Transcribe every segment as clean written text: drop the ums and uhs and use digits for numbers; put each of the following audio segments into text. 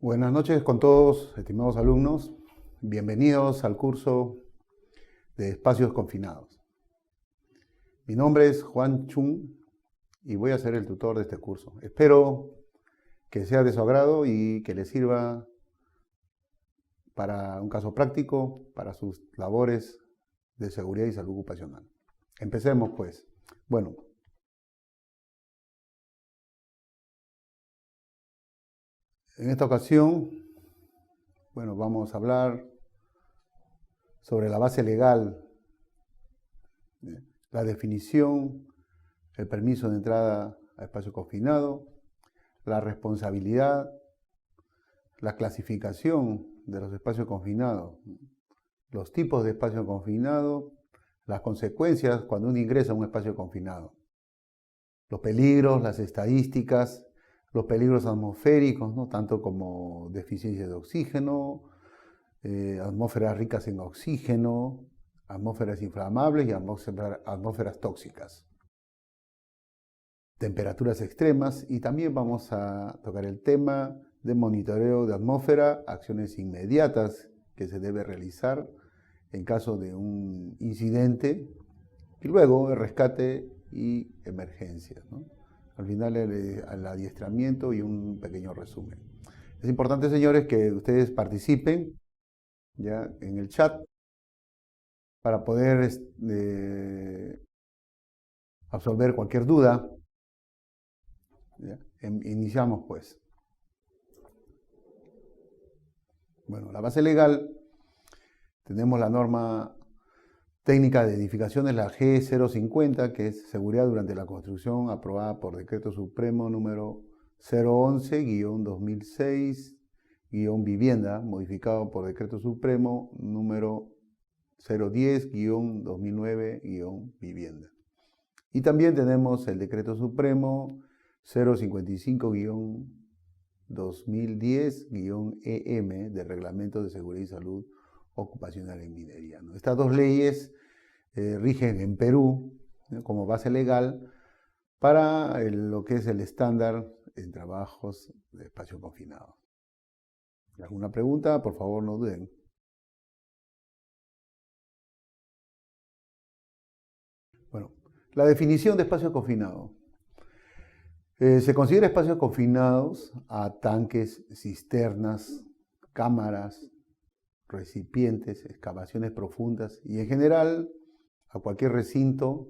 Buenas noches con todos, estimados alumnos. Bienvenidos al curso de espacios confinados. Mi nombre es Juan Chung y voy a ser el tutor de este curso. Espero que sea de su agrado y que les sirva para un caso práctico, para sus labores de seguridad y salud ocupacional. Empecemos pues. Bueno, en esta ocasión, vamos a hablar sobre la base legal, la definición, el permiso de entrada a espacio confinado, la responsabilidad, la clasificación de los espacios confinados, los tipos de espacio confinado, las consecuencias cuando uno ingresa a un espacio confinado, los peligros, las estadísticas, los peligros atmosféricos, ¿no? Tanto como deficiencia de oxígeno, atmósferas ricas en oxígeno, atmósferas inflamables y atmósferas tóxicas, temperaturas extremas, y también vamos a tocar el tema de monitoreo de atmósfera, acciones inmediatas que se debe realizar en caso de un incidente, y luego el rescate y emergencia, ¿no? Al final el adiestramiento y un pequeño resumen. Es importante, señores, que ustedes participen ya en el chat para poder absolver cualquier duda. ¿Ya? Iniciamos pues. Bueno, la base legal, tenemos la norma técnica de edificaciones, la G050, que es seguridad durante la construcción, aprobada por Decreto Supremo número 011-2006-vivienda, modificado por Decreto Supremo número 010-2009-vivienda. Y también tenemos el Decreto Supremo 055-2010-EM de Reglamento de Seguridad y Salud Ocupacional en Minería, ¿no? Estas dos leyes rigen en Perú, ¿no?, como base legal para lo que es el estándar en trabajos de espacio confinado. ¿Alguna pregunta? Por favor, no duden. Bueno, la definición de espacio confinado. Se considera espacios confinados a tanques, cisternas, cámaras, recipientes, excavaciones profundas y en general a cualquier recinto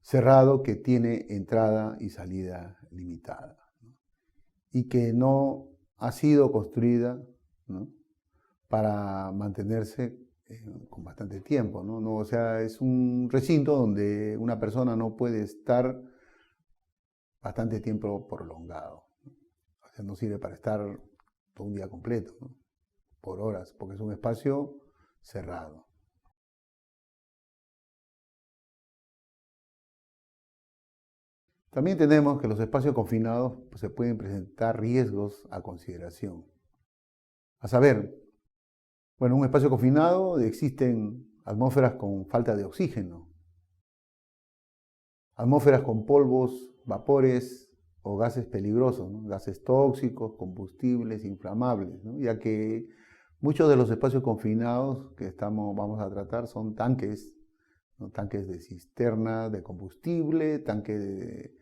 cerrado que tiene entrada y salida limitada, ¿no?, y que no ha sido construida, ¿no?, para mantenerse con bastante tiempo, ¿no? O sea, es un recinto donde una persona no puede estar bastante tiempo prolongado, ¿no? O sea, no sirve para estar todo un día completo, ¿no?, por horas, porque es un espacio cerrado. También tenemos que los espacios confinados pues, se pueden presentar riesgos a consideración. A saber, en un espacio confinado existen atmósferas con falta de oxígeno, atmósferas con polvos, vapores o gases peligrosos, ¿no?, gases tóxicos, combustibles, inflamables, ¿no?, ya que muchos de los espacios confinados que vamos a tratar son tanques, ¿no?, tanques de cisterna de combustible, tanque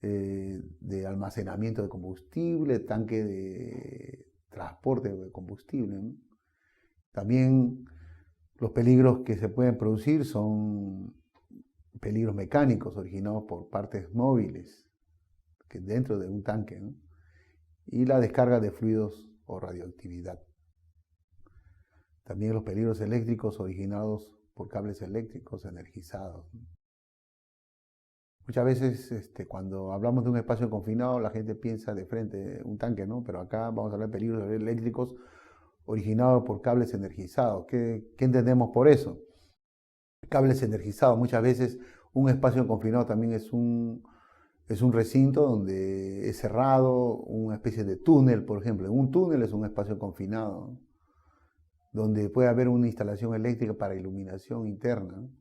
de almacenamiento de combustible, tanque de transporte de combustible, ¿no? También los peligros que se pueden producir son peligros mecánicos originados por partes móviles que dentro de un tanque, ¿no?, y la descarga de fluidos o radioactividad. También los peligros eléctricos originados por cables eléctricos energizados, ¿no? Muchas veces cuando hablamos de un espacio confinado la gente piensa de frente un tanque, ¿no? Pero acá vamos a hablar de peligros eléctricos originados por cables energizados. ¿Qué entendemos por eso? Cables energizados. Muchas veces un espacio confinado también es un recinto donde es cerrado, una especie de túnel, por ejemplo. Un túnel es un espacio confinado, ¿no?, donde puede haber una instalación eléctrica para iluminación interna, ¿no?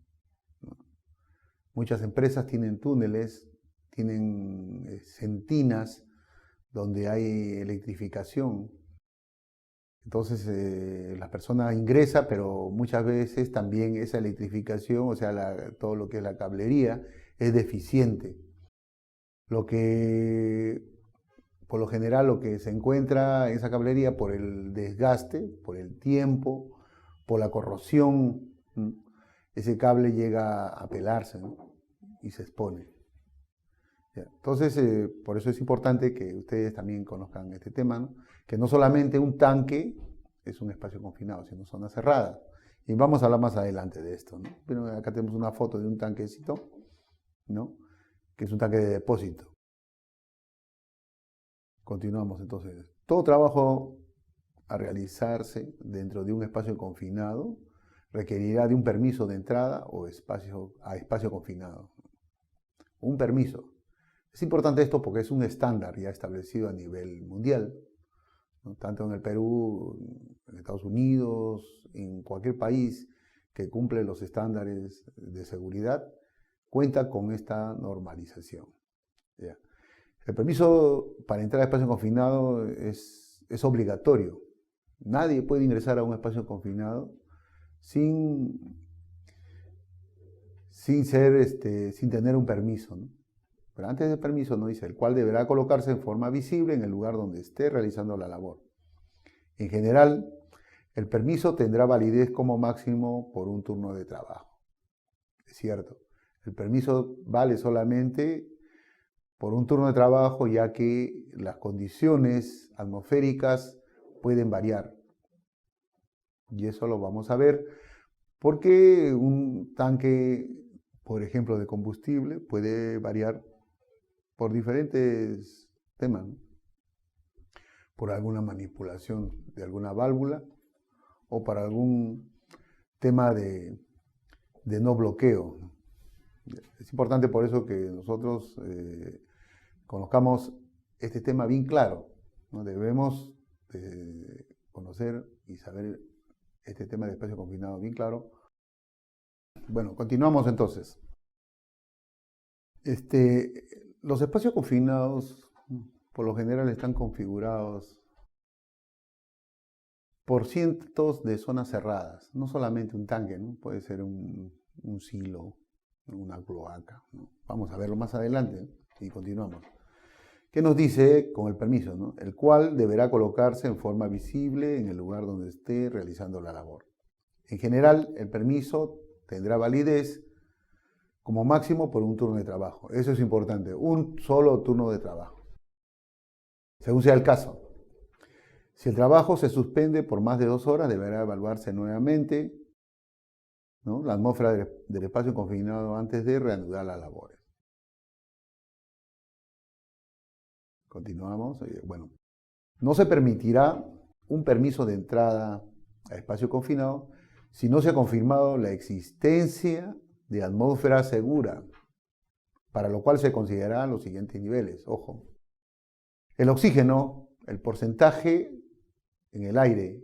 Muchas empresas tienen túneles, tienen sentinas donde hay electrificación. Entonces la persona ingresa, pero muchas veces también esa electrificación, o sea, todo lo que es la cablería, es deficiente. Lo que, por lo general, lo que se encuentra en esa cablería por el desgaste, por el tiempo, por la corrosión, ese cable llega a pelarse, ¿no? Y se expone. Entonces, por eso es importante que ustedes también conozcan este tema, ¿no? Que no solamente un tanque es un espacio confinado, sino zona cerrada. Y vamos a hablar más adelante de esto, ¿no? Pero acá tenemos una foto de un tanquecito, ¿no? Que es un tanque de depósito. Continuamos entonces. Todo trabajo a realizarse dentro de un espacio confinado requerirá de un permiso de entrada o a espacio confinado. Un permiso. Es importante esto porque es un estándar ya establecido a nivel mundial, ¿no? Tanto en el Perú, en Estados Unidos, en cualquier país que cumple los estándares de seguridad, cuenta con esta normalización. ¿Ya? El permiso para entrar a espacio confinado es obligatorio. Nadie puede ingresar a un espacio confinado sin tener un permiso, ¿no? Pero antes del permiso nos dice el cual deberá colocarse en forma visible en el lugar donde esté realizando la labor. En general, el permiso tendrá validez como máximo por un turno de trabajo. Es cierto, el permiso vale solamente por un turno de trabajo, ya que las condiciones atmosféricas pueden variar. Y eso lo vamos a ver porque un tanque, por ejemplo, de combustible puede variar por diferentes temas, ¿no? Por alguna manipulación de alguna válvula o para algún tema de no bloqueo. Es importante por eso que nosotros conozcamos este tema bien claro, ¿no? Debemos conocer y saber este tema de espacio confinado bien claro. Bueno, continuamos entonces. Los espacios confinados por lo general están configurados por cientos de zonas cerradas, no solamente un tanque, ¿no? Puede ser un silo, una cloaca, ¿no? Vamos a verlo más adelante, ¿no? Y continuamos. ¿Qué nos dice con el permiso, ¿no? El cual deberá colocarse en forma visible en el lugar donde esté realizando la labor. En general, el permiso tendrá validez como máximo por un turno de trabajo. Eso es importante, un solo turno de trabajo, según sea el caso. Si el trabajo se suspende por más de 2 horas, deberá evaluarse nuevamente, ¿no?, la atmósfera del espacio confinado antes de reanudar las labores. Continuamos. Bueno, no se permitirá un permiso de entrada a espacio confinado si no se ha confirmado la existencia de atmósfera segura, para lo cual se considerarán los siguientes niveles. Ojo, el oxígeno, el porcentaje en el aire,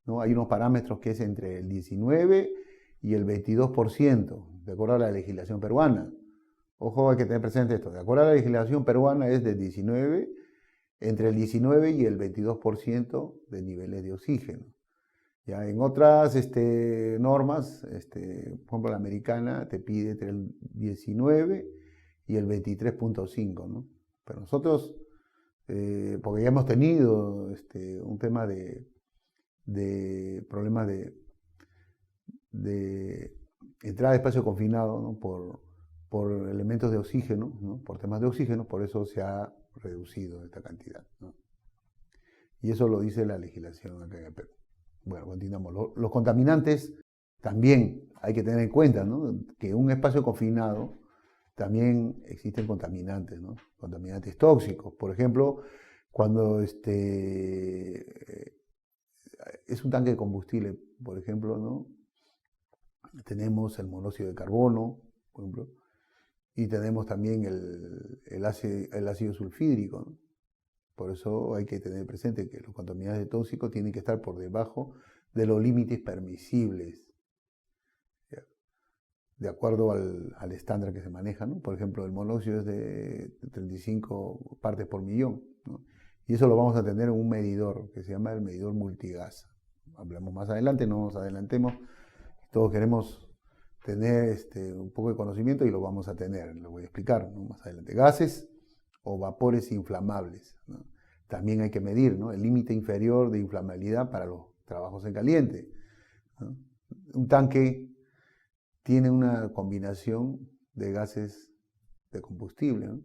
¿no? Hay unos parámetros que es entre el 19 y el 22%, de acuerdo a la legislación peruana. Ojo, hay que tener presente esto. De acuerdo a la legislación peruana es de 19, entre el 19 y el 22% de niveles de oxígeno. Ya en otras normas, por ejemplo la americana te pide entre el 19 y el 23.5, ¿no? Pero nosotros, porque ya hemos tenido un tema de problemas de entrada de espacio confinado, ¿no?, por elementos de oxígeno, ¿no?, por temas de oxígeno, por eso se ha reducido esta cantidad, ¿no? Y eso lo dice la legislación acá en el Perú. Bueno, continuamos. Los contaminantes también hay que tener en cuenta, ¿no?, que un espacio confinado también existen contaminantes, ¿no?, contaminantes tóxicos. Por ejemplo, cuando es un tanque de combustible, por ejemplo, ¿no?, tenemos el monóxido de carbono, por ejemplo, y tenemos también el ácido sulfídrico, ¿no? Por eso hay que tener presente que los contaminantes tóxicos tienen que estar por debajo de los límites permisibles, ¿ya?, de acuerdo al estándar que se maneja, ¿no? Por ejemplo, el monóxido es de 35 partes por millón, ¿no? Y eso lo vamos a tener en un medidor que se llama el medidor multigas. Hablamos más adelante, no nos adelantemos. Todos queremos tener un poco de conocimiento y lo vamos a tener, lo voy a explicar, ¿no?, más adelante. Gases o vapores inflamables, ¿no? También hay que medir, ¿no?, el límite inferior de inflamabilidad para los trabajos en caliente, ¿no? Un tanque tiene una combinación de gases de combustible, ¿no?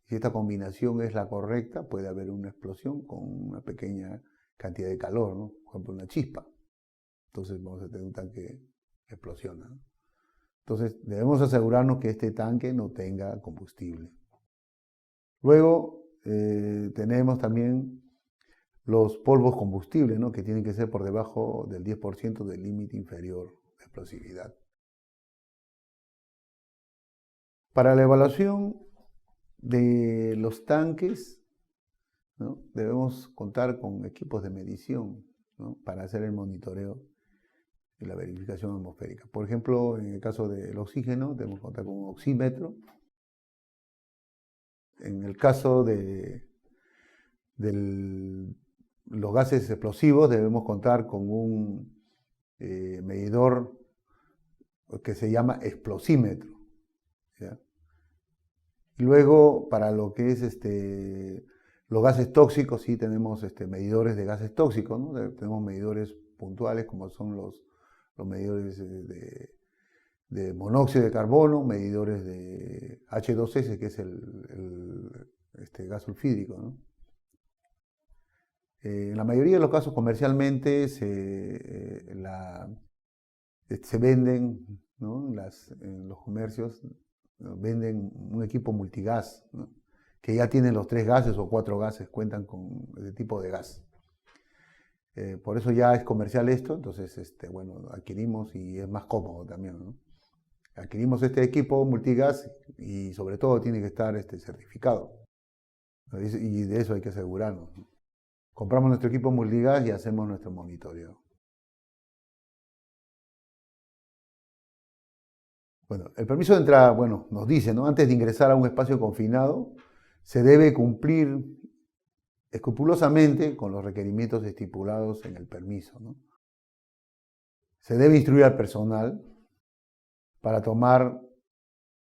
Si esta combinación es la correcta, puede haber una explosión con una pequeña cantidad de calor, ¿no? Por ejemplo, una chispa. Entonces vamos a tener un tanque que explosiona, ¿no? Entonces debemos asegurarnos que este tanque no tenga combustible. Luego tenemos también los polvos combustibles, ¿no?, que tienen que ser por debajo del 10% del límite inferior de explosividad. Para la evaluación de los tanques, ¿no?, debemos contar con equipos de medición, ¿no?, para hacer el monitoreo y la verificación atmosférica. Por ejemplo, en el caso del oxígeno, debemos contar con un oxímetro. En el caso de los gases explosivos, debemos contar con un medidor que se llama explosímetro, ¿ya? Y luego, para lo que es los gases tóxicos, sí tenemos medidores de gases tóxicos, ¿no? Tenemos medidores puntuales, como son los medidores de monóxido de carbono, medidores de H2S, que es el gas sulfídrico, ¿no? En la mayoría de los casos comercialmente se venden, ¿no?, en los comercios, ¿no?, venden un equipo multigas, ¿no?, que ya tienen los 3 gases o 4 gases, cuentan con ese tipo de gas. Por eso ya es comercial esto, entonces bueno, adquirimos y es más cómodo también, ¿no? Adquirimos este equipo multigas y sobre todo tiene que estar certificado, ¿no?, y de eso hay que asegurarnos, ¿no? Compramos nuestro equipo multigas y hacemos nuestro monitoreo. Bueno, el permiso de entrada, bueno, nos dice, ¿no?, antes de ingresar a un espacio confinado, se debe cumplir escrupulosamente con los requerimientos estipulados en el permiso, ¿no? Se debe instruir al personal para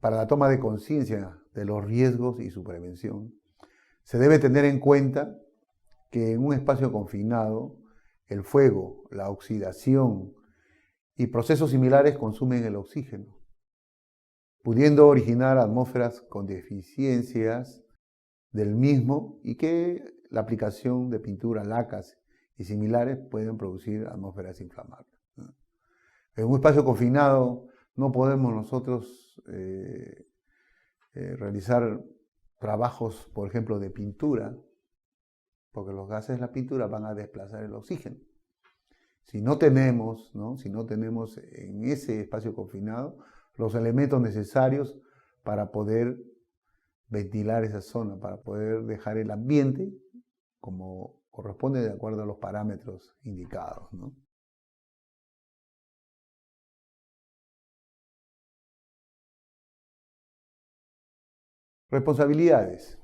la toma de conciencia de los riesgos y su prevención. Se debe tener en cuenta que en un espacio confinado, el fuego, la oxidación y procesos similares consumen el oxígeno, pudiendo originar atmósferas con deficiencias del mismo y que la aplicación de pintura, lacas y similares pueden producir atmósferas inflamables, ¿no? En un espacio confinado no podemos nosotros realizar trabajos, por ejemplo, de pintura, porque los gases de la pintura van a desplazar el oxígeno. Si no tenemos, ¿no?, si no tenemos en ese espacio confinado los elementos necesarios para poder ventilar esa zona, para poder dejar el ambiente como corresponde de acuerdo a los parámetros indicados, ¿no? Responsabilidades.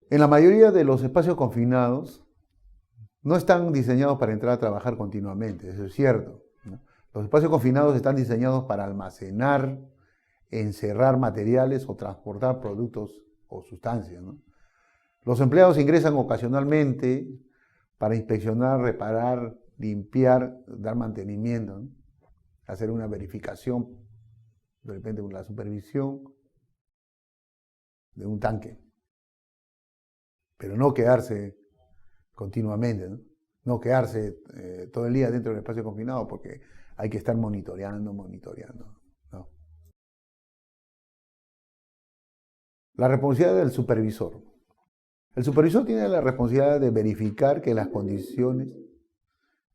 En la mayoría de los espacios confinados no están diseñados para entrar a trabajar continuamente, eso es cierto, ¿no? Los espacios confinados están diseñados para almacenar, encerrar materiales o transportar productos o sustancias, ¿no? Los empleados ingresan ocasionalmente para inspeccionar, reparar, limpiar, dar mantenimiento, ¿no?, hacer una verificación, de repente la supervisión de un tanque, pero no quedarse continuamente, ¿no? No quedarse todo el día dentro del espacio confinado, porque hay que estar monitoreando, ¿no? La responsabilidad del supervisor. El supervisor tiene la responsabilidad de verificar que las condiciones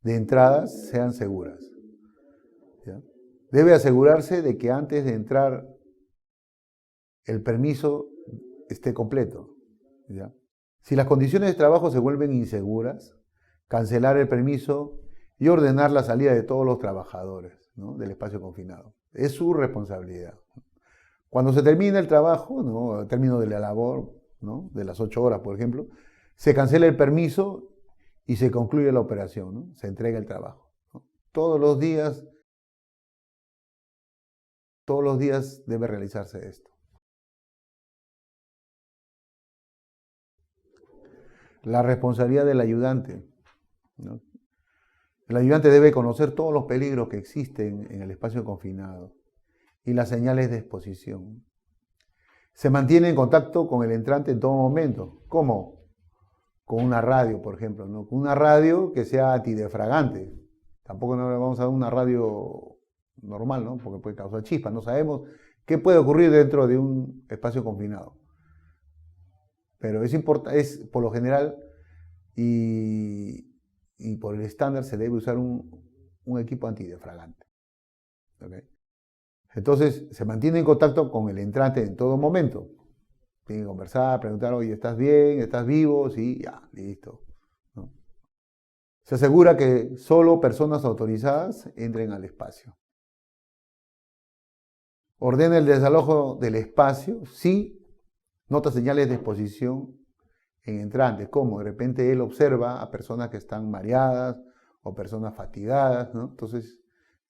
de entrada sean seguras, ¿ya? Debe asegurarse de que antes de entrar el permiso esté completo, ¿ya? Si las condiciones de trabajo se vuelven inseguras, cancelar el permiso y ordenar la salida de todos los trabajadores, ¿no?, del espacio confinado. Es su responsabilidad. Cuando se termina el trabajo, ¿no?, el término de la labor, ¿no? De las 8 horas, por ejemplo, se cancela el permiso y se concluye la operación, ¿no? Se entrega el trabajo, ¿no? Todos los días debe realizarse esto. La responsabilidad del ayudante, ¿no? El ayudante debe conocer todos los peligros que existen en el espacio confinado y las señales de exposición. Se mantiene en contacto con el entrante en todo momento. ¿Cómo? Con una radio, por ejemplo, ¿no? Con una radio que sea antidefragante. Tampoco no le vamos a dar una radio normal, ¿no? Porque puede causar chispas. No sabemos qué puede ocurrir dentro de un espacio confinado. Pero es por lo general y por el estándar se debe usar un equipo antidefragante. ¿Okay? Entonces, se mantiene en contacto con el entrante en todo momento. Tiene que conversar, preguntar, oye, ¿estás bien? ¿Estás vivo? Sí, ya, listo, ¿no? Se asegura que solo personas autorizadas entren al espacio. Ordena el desalojo del espacio si nota señales de exposición en entrantes, como de repente él observa a personas que están mareadas o personas fatigadas, ¿no? Entonces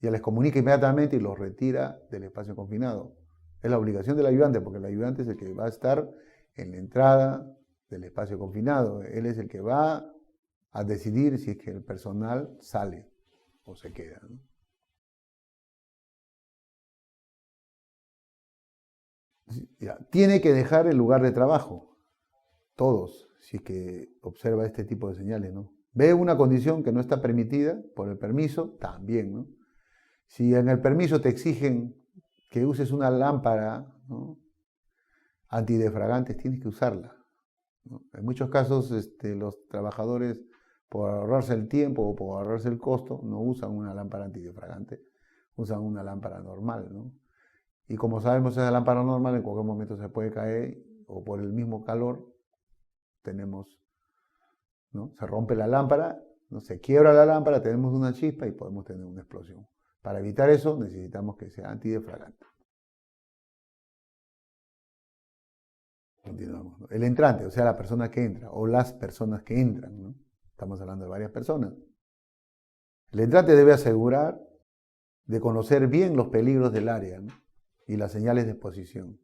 ya les comunica inmediatamente y los retira del espacio confinado. Es la obligación del ayudante, porque el ayudante es el que va a estar en la entrada del espacio confinado. Él es el que va a decidir si es que el personal sale o se queda, ¿no? Ya, tiene que dejar el lugar de trabajo, todos, si es que observa este tipo de señales, ¿no? Ve una condición que no está permitida por el permiso, también, ¿no? Si en el permiso te exigen que uses una lámpara, ¿no?, antidefragantes, tienes que usarla, ¿no? En muchos casos los trabajadores, por ahorrarse el tiempo o por ahorrarse el costo, no usan una lámpara antidefragante, usan una lámpara normal, ¿no? Y como sabemos, esa lámpara normal en cualquier momento se puede caer o por el mismo calor tenemos, ¿no?, se rompe la lámpara, ¿no?, se quiebra la lámpara, tenemos una chispa y podemos tener una explosión. Para evitar eso necesitamos que sea antidefragante. Continuamos, ¿no? El entrante, o sea, la persona que entra o las personas que entran, ¿no? Estamos hablando de varias personas. El entrante debe asegurar de conocer bien los peligros del área, ¿no?, y las señales de exposición.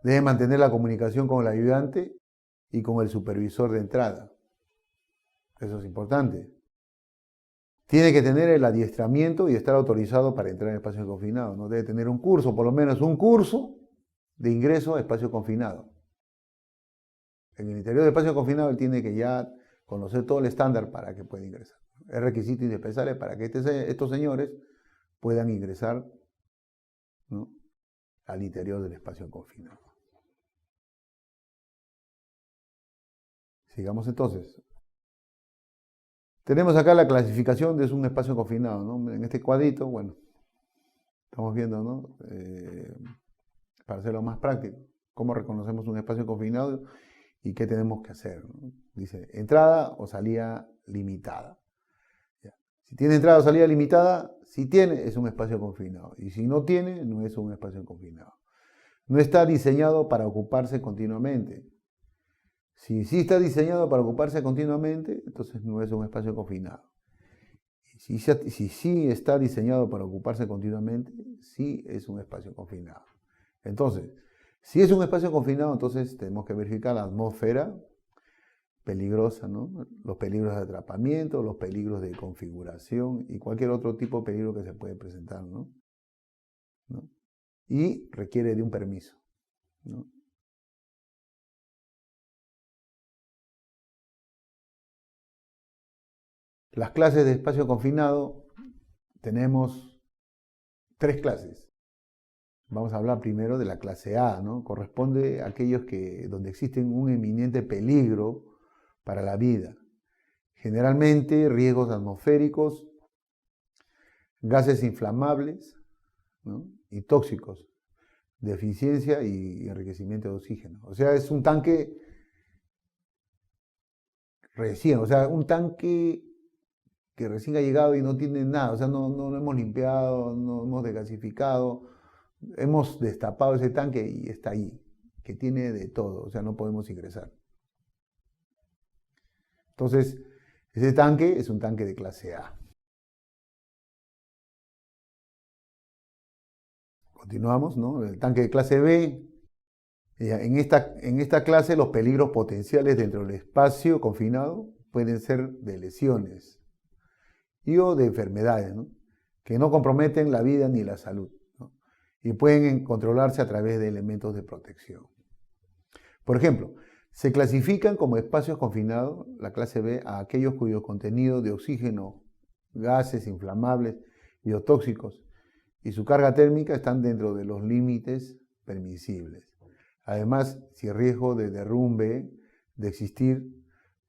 Debe mantener la comunicación con el ayudante y con el supervisor de entrada. Eso es importante. Tiene que tener el adiestramiento y estar autorizado para entrar en espacio confinado, ¿no? Debe tener un curso, por lo menos un curso de ingreso a espacio confinado. En el interior del espacio confinado él tiene que ya conocer todo el estándar para que pueda ingresar. Es requisito indispensable para que estos señores puedan ingresar, ¿no?, al interior del espacio confinado. Sigamos entonces. Tenemos acá la clasificación de un espacio confinado, ¿no? En este cuadrito, bueno, estamos viendo, ¿no?, para hacerlo más práctico, cómo reconocemos un espacio confinado y qué tenemos que hacer, ¿no? Dice, entrada o salida limitada. Ya. Si tiene entrada o salida limitada, si tiene, es un espacio confinado. Y si no tiene, no es un espacio confinado. No está diseñado para ocuparse continuamente. Si sí está diseñado para ocuparse continuamente, entonces no es un espacio confinado. Si sí está diseñado para ocuparse continuamente, sí es un espacio confinado. Entonces, si es un espacio confinado, entonces tenemos que verificar la atmósfera peligrosa, ¿no?, los peligros de atrapamiento, los peligros de configuración y cualquier otro tipo de peligro que se puede presentar, ¿no? Y requiere de un permiso, ¿no? Las clases de espacio confinado, tenemos 3 clases. Vamos a hablar primero de la clase A, ¿no? Corresponde a aquellos donde existen un eminente peligro para la vida. Generalmente riesgos atmosféricos, gases inflamables, ¿no?, y tóxicos, deficiencia y enriquecimiento de oxígeno. O sea, es un tanque un tanque que recién ha llegado y no tiene nada, o sea, no lo hemos limpiado, no hemos desgasificado, hemos destapado ese tanque y está ahí. que tiene de todo, o sea, no podemos ingresar. Entonces, ese tanque es un tanque de clase A. Continuamos, ¿no? El tanque de clase B. En esta clase los peligros potenciales dentro del espacio confinado pueden ser de lesiones y o de enfermedades, ¿no? Que no comprometen la vida ni la salud, ¿no? Y pueden controlarse a través de elementos de protección. Por ejemplo, se clasifican como espacios confinados, la clase B, a aquellos cuyo contenido de oxígeno, gases inflamables, biotóxicos y su carga térmica están dentro de los límites permisibles. Además, si el riesgo de derrumbe de existir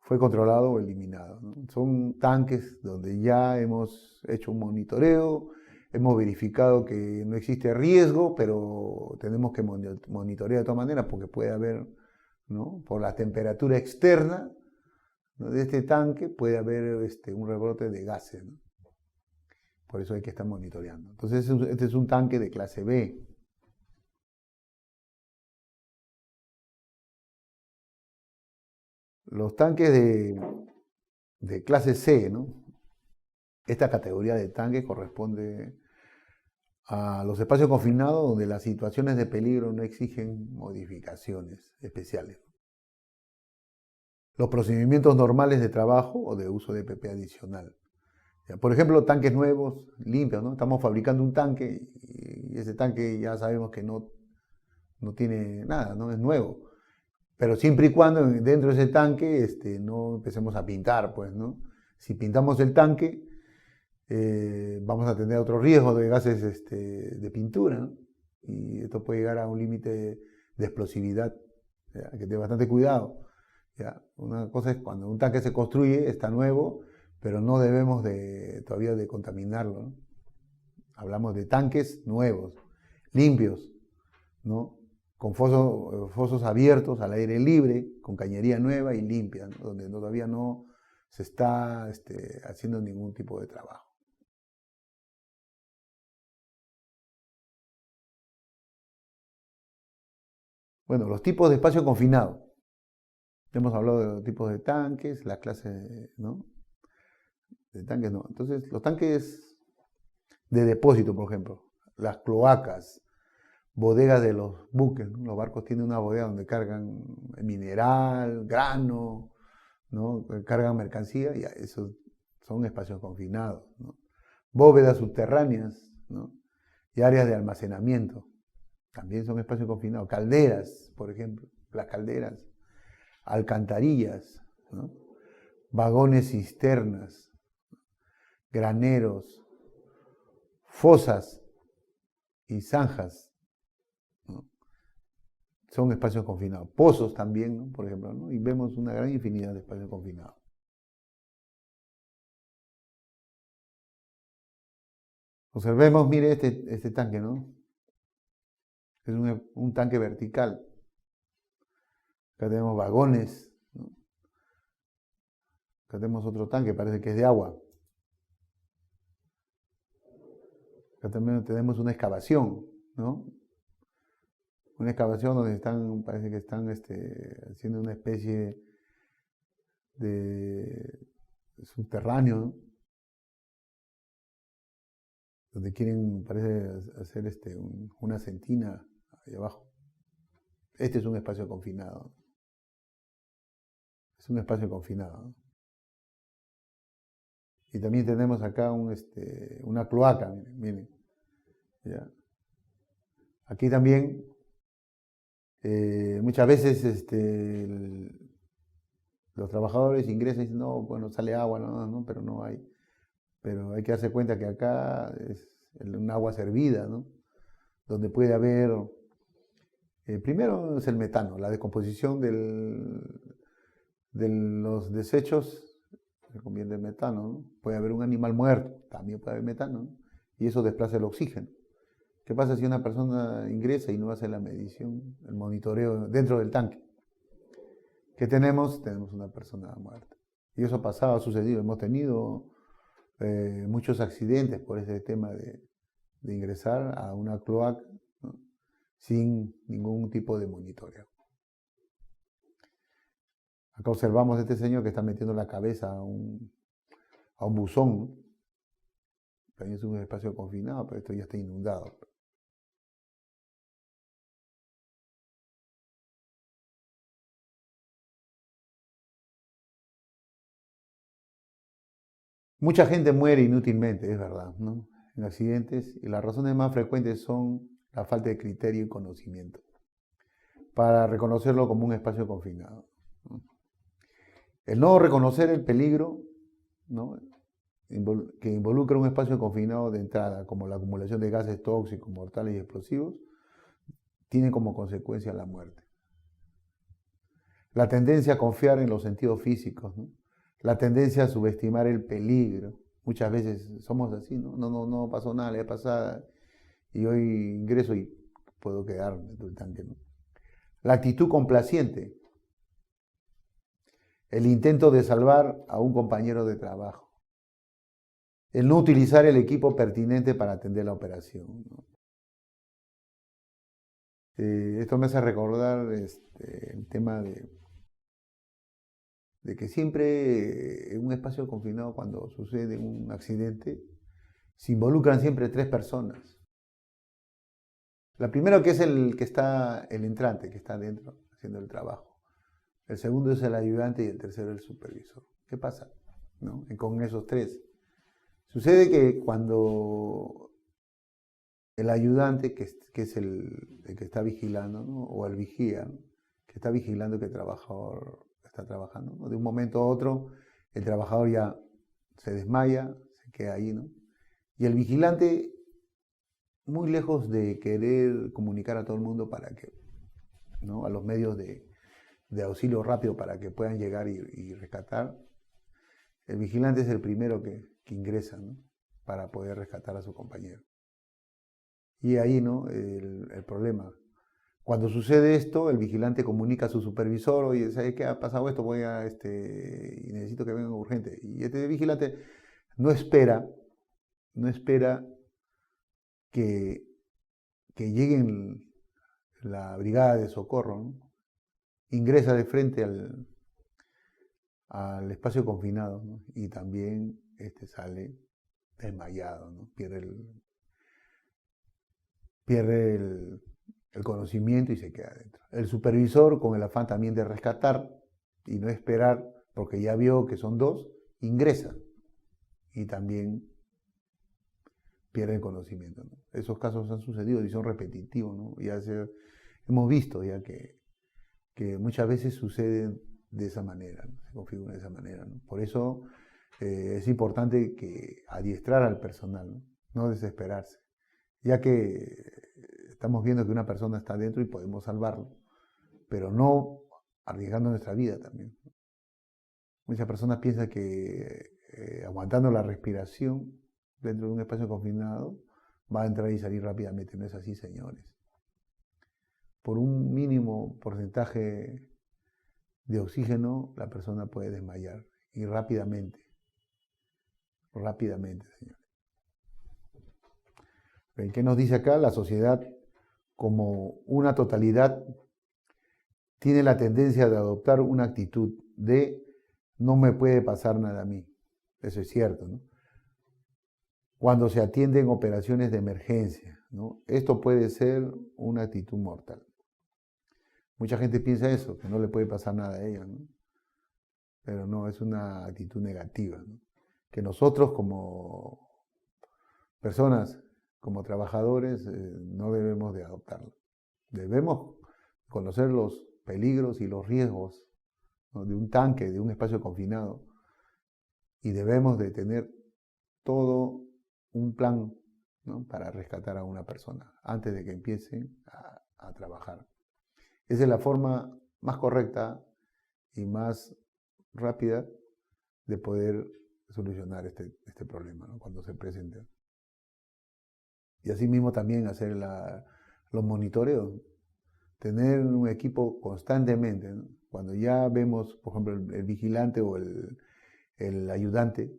fue controlado o eliminado, ¿no? Son tanques donde ya hemos hecho un monitoreo, hemos verificado que no existe riesgo, pero tenemos que monitorear de todas maneras porque puede haber, ¿no? Por la temperatura externa, ¿no? De este tanque puede haber un rebrote de gases, ¿no? Por eso hay que estar monitoreando. Entonces, este es un tanque de clase B. Los tanques de clase C, ¿no? Esta categoría de tanque corresponde a los espacios confinados donde las situaciones de peligro no exigen modificaciones especiales. Los procedimientos normales de trabajo o de uso de EPP adicional. Por ejemplo, tanques nuevos, limpios, ¿no? Estamos fabricando un tanque y ese tanque ya sabemos que no tiene nada, ¿no? Es nuevo. Pero siempre y cuando dentro de ese tanque no empecemos a pintar, pues, ¿no? Si pintamos el tanque, vamos a tener otro riesgo de gases de pintura, ¿no? Y esto puede llegar a un límite de explosividad, ¿ya? Hay que tener bastante cuidado, ¿ya? Una cosa es cuando un tanque se construye, está nuevo, pero no debemos todavía de contaminarlo, ¿no? Hablamos de tanques nuevos, limpios, ¿no? Con fosos abiertos al aire libre, con cañería nueva y limpia, ¿no? Donde todavía no se está haciendo ningún tipo de trabajo. Bueno, los tipos de espacio confinado. Hemos hablado de los tipos de tanques, la clase, ¿no? De tanques no. Entonces, los tanques de depósito, por ejemplo, las cloacas, bodegas de los buques, ¿no? Los barcos tienen una bodega donde cargan mineral, grano, ¿no? Cargan mercancía y esos son espacios confinados, ¿no? Bóvedas subterráneas, ¿no? Y áreas de almacenamiento, también son espacios confinados. Calderas, por ejemplo, las calderas, alcantarillas, ¿no? Vagones cisternas, graneros, fosas y zanjas, ¿no? Son espacios confinados. Pozos también, ¿no? Por ejemplo, ¿no? Y vemos una gran infinidad de espacios confinados. Observemos, mire este tanque, ¿no? Es un tanque vertical. Acá tenemos vagones, ¿no? Acá tenemos otro tanque, parece que es de agua. Acá también tenemos una excavación, ¿no? Una excavación donde parece que están haciendo una especie de subterráneo, ¿no? Donde quieren, parece, hacer una sentina ahí abajo. Este es un espacio confinado. Es un espacio confinado, ¿no? Y también tenemos acá una cloaca, miren. ¿Ya? Aquí también, muchas veces los trabajadores ingresan y dicen, no, bueno, sale agua, no, pero no hay. Pero hay que darse cuenta que acá es un agua servida, ¿no? Donde puede haber, primero es el metano, la descomposición de los desechos, se convierte en metano, ¿no? Puede haber un animal muerto, también puede haber metano, ¿no? Y eso desplaza el oxígeno. ¿Qué pasa si una persona ingresa y no hace la medición, el monitoreo dentro del tanque? ¿Qué tenemos? Tenemos una persona muerta. Y eso ha sucedido. Hemos tenido muchos accidentes por ese tema de ingresar a una cloaca, ¿no? sin ningún tipo de monitoreo. Acá observamos a este señor que está metiendo la cabeza a un buzón, ¿no? También es un espacio confinado, pero esto ya está inundado. Mucha gente muere inútilmente, es verdad, ¿no? En accidentes, y las razones más frecuentes son la falta de criterio y conocimiento para reconocerlo como un espacio confinado, ¿no? El no reconocer el peligro, ¿no?, que involucra un espacio confinado de entrada, como la acumulación de gases tóxicos, mortales y explosivos, tiene como consecuencia la muerte. La tendencia a confiar en los sentidos físicos, ¿no? La tendencia a subestimar el peligro. Muchas veces somos así, ¿no? No pasó nada, le pasada y hoy ingreso y puedo quedarme dentro del tanque, ¿no? La actitud complaciente. El intento de salvar a un compañero de trabajo. El no utilizar el equipo pertinente para atender la operación, ¿no? Esto me hace recordar el tema de que siempre en un espacio confinado, cuando sucede un accidente, se involucran siempre 3 personas. La primera que es el entrante, que está dentro haciendo el trabajo. El segundo es el ayudante y el tercero el supervisor. ¿Qué pasa, ¿no?, con esos 3? Sucede que cuando el ayudante, que es el que está vigilando, ¿no?, o el vigía, ¿no?, que está vigilando que el trabajador está trabajando, ¿no?, de un momento a otro el trabajador ya se desmaya, se queda ahí, ¿no?, y el vigilante, muy lejos de querer comunicar a todo el mundo para que, ¿no?, a los medios de auxilio rápido para que puedan llegar y rescatar, el vigilante es el primero que ingresa, ¿no?, para poder rescatar a su compañero. Y ahí, ¿no?, el problema. Cuando sucede esto, el vigilante comunica a su supervisor: oye, ¿sabes qué ha pasado esto? Voy a y necesito que vengan urgente. Y este vigilante no espera que, lleguen la brigada de socorro, ¿no? Ingresa de frente al espacio confinado, ¿no?, y también sale desmayado, ¿no?, pierde el conocimiento y se queda dentro. El supervisor, con el afán también de rescatar y no esperar, porque ya vio que son 2, ingresa y también pierde el conocimiento, ¿no? Esos casos han sucedido y son repetitivos, ¿no? Hemos visto ya que muchas veces suceden de esa manera, ¿no?, se configuran de esa manera, ¿no? Por eso es importante adiestrar al personal, ¿no?, no desesperarse, ya que estamos viendo que una persona está dentro y podemos salvarlo, pero no arriesgando nuestra vida también. Muchas personas piensan que aguantando la respiración dentro de un espacio confinado va a entrar y salir rápidamente. No es así, señores. Por un mínimo porcentaje de oxígeno, la persona puede desmayar, y rápidamente, señores. ¿Qué nos dice acá? La sociedad, como una totalidad, tiene la tendencia de adoptar una actitud de no me puede pasar nada a mí. Eso es cierto, ¿no? Cuando se atienden operaciones de emergencia, ¿no? Esto puede ser una actitud mortal. Mucha gente piensa eso, que no le puede pasar nada a ella, ¿no? Pero no, es una actitud negativa, ¿no?, que nosotros como personas, como trabajadores, no debemos de adoptarlo. Debemos conocer los peligros y los riesgos, ¿no?, de un tanque, de un espacio confinado, y debemos de tener todo un plan, ¿no?, para rescatar a una persona antes de que empiecen a trabajar. Esa es la forma más correcta y más rápida de poder solucionar este problema, ¿no?, cuando se presente. Y asimismo también hacer los monitoreos, tener un equipo constantemente, ¿no? Cuando ya vemos, por ejemplo, el vigilante o el ayudante,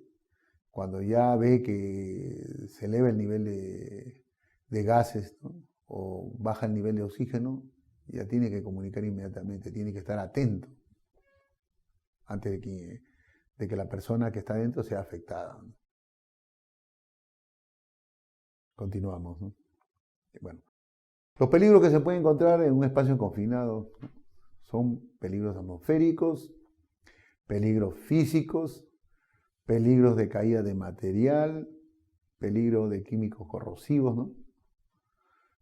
cuando ya ve que se eleva el nivel de gases, ¿no?, o baja el nivel de oxígeno, ya tiene que comunicar inmediatamente, tiene que estar atento antes de que la persona que está dentro sea afectada. Continuamos, ¿no? Bueno, los peligros que se pueden encontrar en un espacio confinado son peligros atmosféricos, peligros físicos, peligros de caída de material, peligros de químicos corrosivos, ¿no?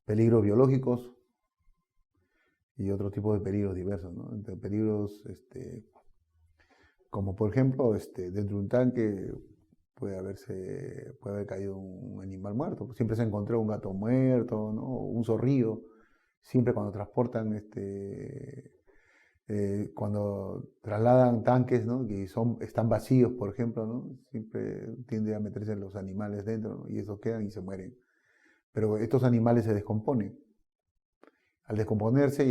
Peligros biológicos y otro tipo de peligros diversos, ¿no? Peligros como por ejemplo dentro de un tanque puede haber caído un animal muerto. Siempre se encontró un gato muerto, ¿no? Un zorrillo. Siempre cuando transportan cuando trasladan tanques, ¿no? Que están vacíos, por ejemplo, ¿no? Siempre tiende a meterse los animales dentro, ¿no? Y esos quedan y se mueren. Pero estos animales se descomponen. Al descomponerse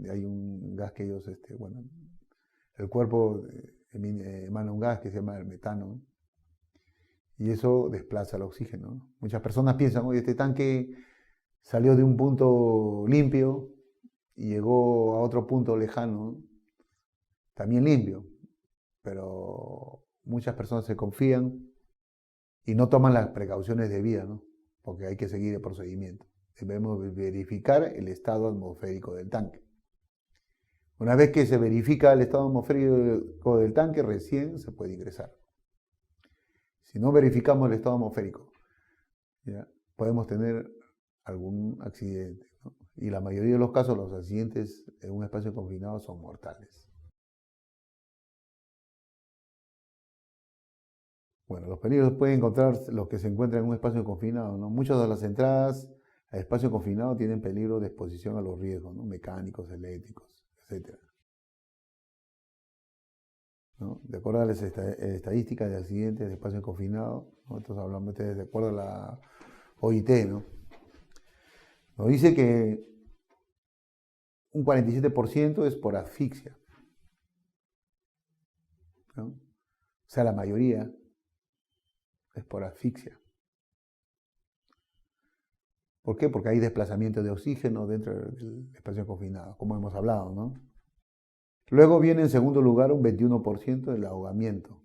hay un gas que ellos, bueno, el cuerpo emana un gas que se llama el metano, ¿no? Y eso desplaza el oxígeno, ¿no? Muchas personas piensan, oye, este tanque salió de un punto limpio y llegó a otro punto lejano, ¿no? También limpio, pero muchas personas se confían y no toman las precauciones debidas, ¿no? Porque hay que seguir el procedimiento. Debemos verificar el estado atmosférico del tanque. Una vez que se verifica el estado atmosférico del tanque, recién se puede ingresar. Si no verificamos el estado atmosférico, ¿ya? Podemos tener algún accidente, ¿no? Y la mayoría de los casos, los accidentes en un espacio confinado son mortales. Bueno, los peligros pueden encontrar los que se encuentran en un espacio confinado, ¿no? Muchas de las entradas al espacio confinado tienen peligro de exposición a los riesgos, ¿no? Mecánicos, eléctricos, etc., ¿no? De acuerdo a las estadísticas de accidentes de espacio confinado, ¿no? Entonces hablamos de acuerdo a la OIT, ¿no? Nos dice que un 47% es por asfixia, ¿no? O sea, la mayoría es por asfixia. ¿Por qué? Porque hay desplazamiento de oxígeno dentro del espacio confinado, como hemos hablado, ¿no? Luego viene en segundo lugar un 21% del ahogamiento.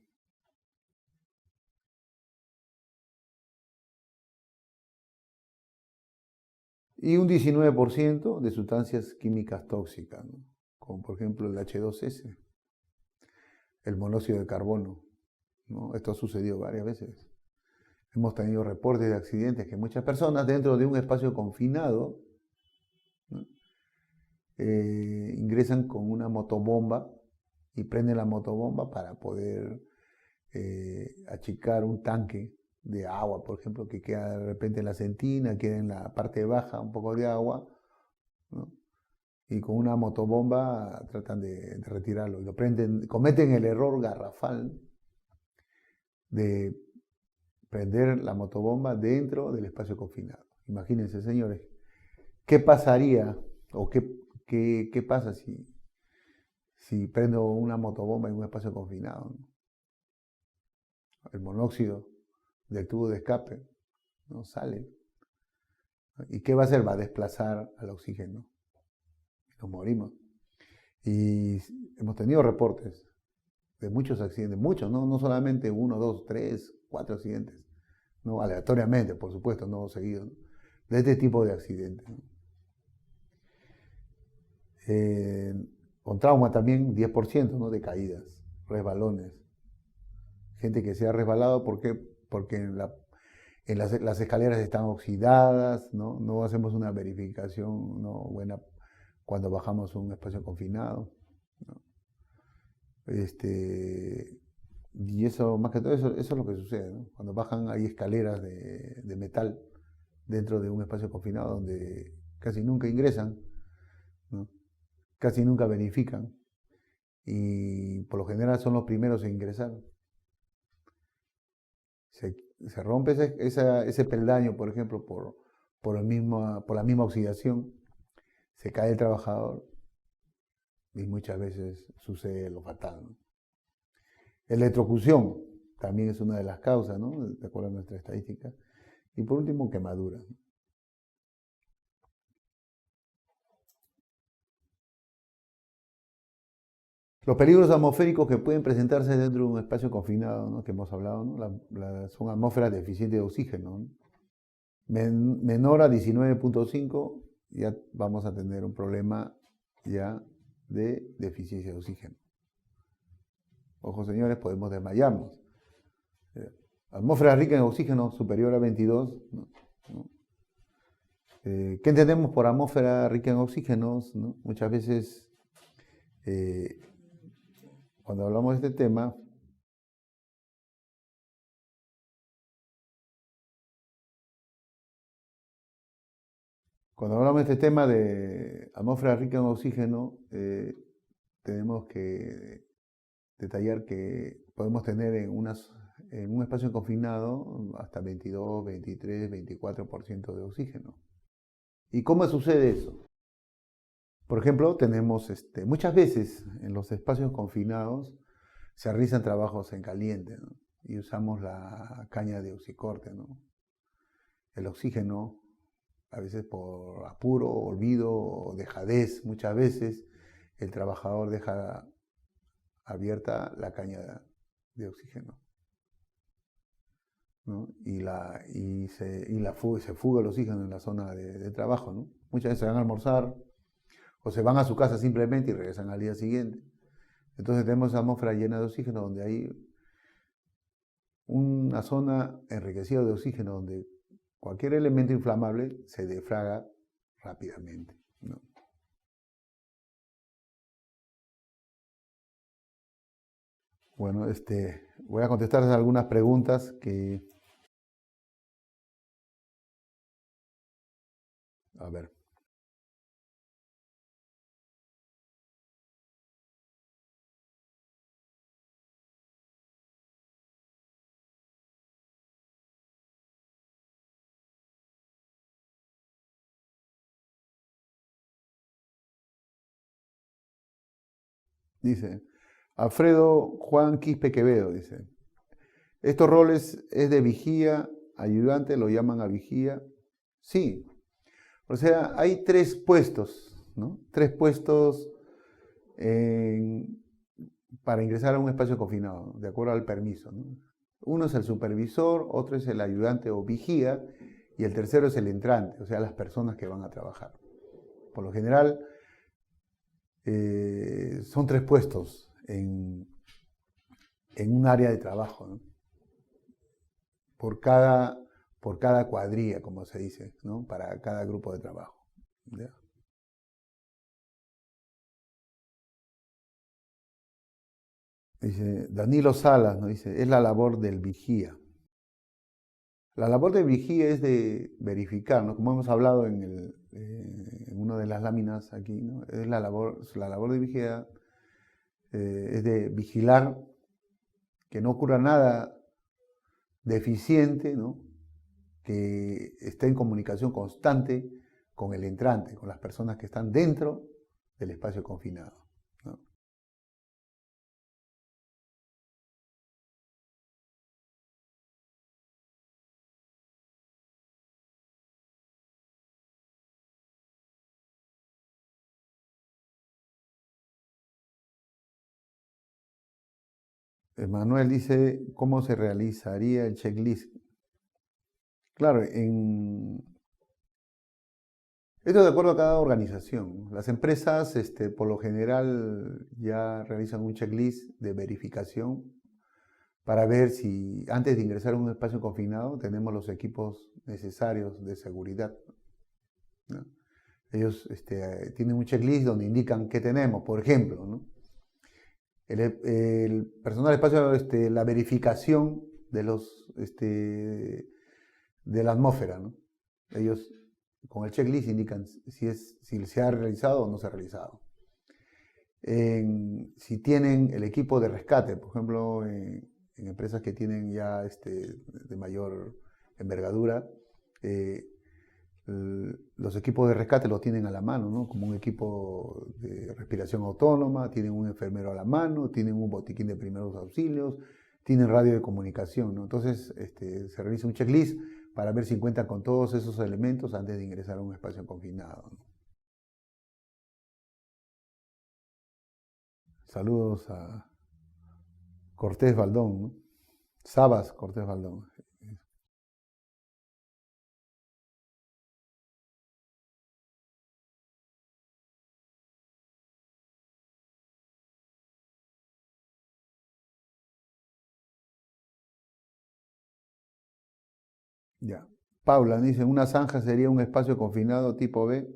Y un 19% de sustancias químicas tóxicas, ¿no? Como por ejemplo el H2S, el monóxido de carbono, ¿no? Esto ha sucedido varias veces. Hemos tenido reportes de accidentes que muchas personas dentro de un espacio confinado, ¿no? Ingresan con una motobomba y prenden la motobomba para poder achicar un tanque de agua, por ejemplo, que queda de repente en la sentina, queda en la parte baja un poco de agua, ¿no? Y con una motobomba tratan de retirarlo. Y lo prenden, cometen el error garrafal de prender la motobomba dentro del espacio confinado. Imagínense, señores, ¿qué pasaría o qué pasa si prendo una motobomba en un espacio confinado, ¿no? El monóxido del tubo de escape no sale. ¿Y qué va a hacer? Va a desplazar al oxígeno. Y nos morimos. Y hemos tenido reportes de muchos accidentes, muchos, no solamente uno, dos, tres, cuatro accidentes, no aleatoriamente, por supuesto, no seguidos, ¿no? De este tipo de accidentes, ¿no? Con trauma también 10%, ¿no? De caídas, resbalones. Gente que se ha resbalado porque las escaleras están oxidadas, ¿no? No hacemos una verificación, ¿no?, buena cuando bajamos un espacio confinado, ¿no? Y eso, más que todo, eso es lo que sucede, ¿no? Cuando bajan hay escaleras de metal dentro de un espacio confinado donde casi nunca ingresan, ¿no? Casi nunca verifican y por lo general son los primeros en ingresar. Se rompe ese peldaño, por ejemplo, por la misma oxidación, se cae el trabajador y muchas veces sucede lo fatal, ¿no? Electrocución también es una de las causas, ¿no?, de acuerdo a nuestra estadística. Y por último, quemaduras. Los peligros atmosféricos que pueden presentarse dentro de un espacio confinado, ¿no? Que hemos hablado, ¿no? Son atmósferas deficientes de oxígeno, ¿no? Menor a 19,5 ya vamos a tener un problema ya de deficiencia de oxígeno. Ojo, señores, podemos desmayarnos. Atmósfera rica en oxígeno superior a 22, ¿no? ¿Qué entendemos por atmósfera rica en oxígenos? ¿No? Muchas veces, cuando hablamos de este tema, de atmósfera rica en oxígeno, tenemos que detallar que podemos tener en un espacio confinado hasta 22, 23, 24% de oxígeno. ¿Y cómo sucede eso? Por ejemplo, tenemos muchas veces en los espacios confinados se realizan trabajos en caliente, ¿no? Y usamos la caña de oxicorte, ¿no? El oxígeno, a veces por apuro, olvido o dejadez, muchas veces el trabajador deja abierta la caña de oxígeno, ¿no? Se fuga el oxígeno en la zona de trabajo, ¿no? Muchas veces se van a almorzar o se van a su casa simplemente y regresan al día siguiente. Entonces tenemos esa atmósfera llena de oxígeno donde hay una zona enriquecida de oxígeno donde cualquier elemento inflamable se defraga rápidamente, ¿no? Bueno, voy a contestar algunas preguntas que... A ver. Dice, Alfredo Juan Quispe Quevedo, dice, estos roles es de vigía, ayudante, lo llaman a vigía. Sí, o sea, hay tres puestos, ¿no? Tres puestos para ingresar a un espacio confinado, ¿no? De acuerdo al permiso, ¿no? Uno es el supervisor, otro es el ayudante o vigía, y el tercero es el entrante, o sea, las personas que van a trabajar. Por lo general, son tres puestos en un área de trabajo, ¿no? Por cada cuadrilla, como se dice, ¿no? Para cada grupo de trabajo, ¿ya? Dice Danilo Salas, ¿no? Dice, es la labor del vigía. La labor del vigía es de verificar, ¿no? Como hemos hablado en una de las láminas aquí, ¿no? Es la labor de vigía es de vigilar que no ocurra nada deficiente, ¿no? Que esté en comunicación constante con el entrante, con las personas que están dentro del espacio confinado, ¿no? Manuel dice, ¿cómo se realizaría el checklist? Claro, esto de acuerdo a cada organización. Las empresas, por lo general, ya realizan un checklist de verificación para ver si antes de ingresar a un espacio confinado tenemos los equipos necesarios de seguridad, ¿no? Ellos tienen un checklist donde indican qué tenemos, por ejemplo, ¿no? El personal de espacio, la verificación de la atmósfera, ¿no? Ellos con el checklist indican si se ha realizado o no se ha realizado. Si tienen el equipo de rescate, por ejemplo, en empresas que tienen ya de mayor envergadura, los equipos de rescate los tienen a la mano, ¿no? Como un equipo de respiración autónoma, tienen un enfermero a la mano, tienen un botiquín de primeros auxilios, tienen radio de comunicación, ¿no? Entonces se realiza un checklist para ver si cuentan con todos esos elementos antes de ingresar a un espacio confinado, ¿no? Saludos a Cortés Baldón, ¿no? Sabas Cortés Baldón. Ya. Paula dice, una zanja sería un espacio confinado tipo B.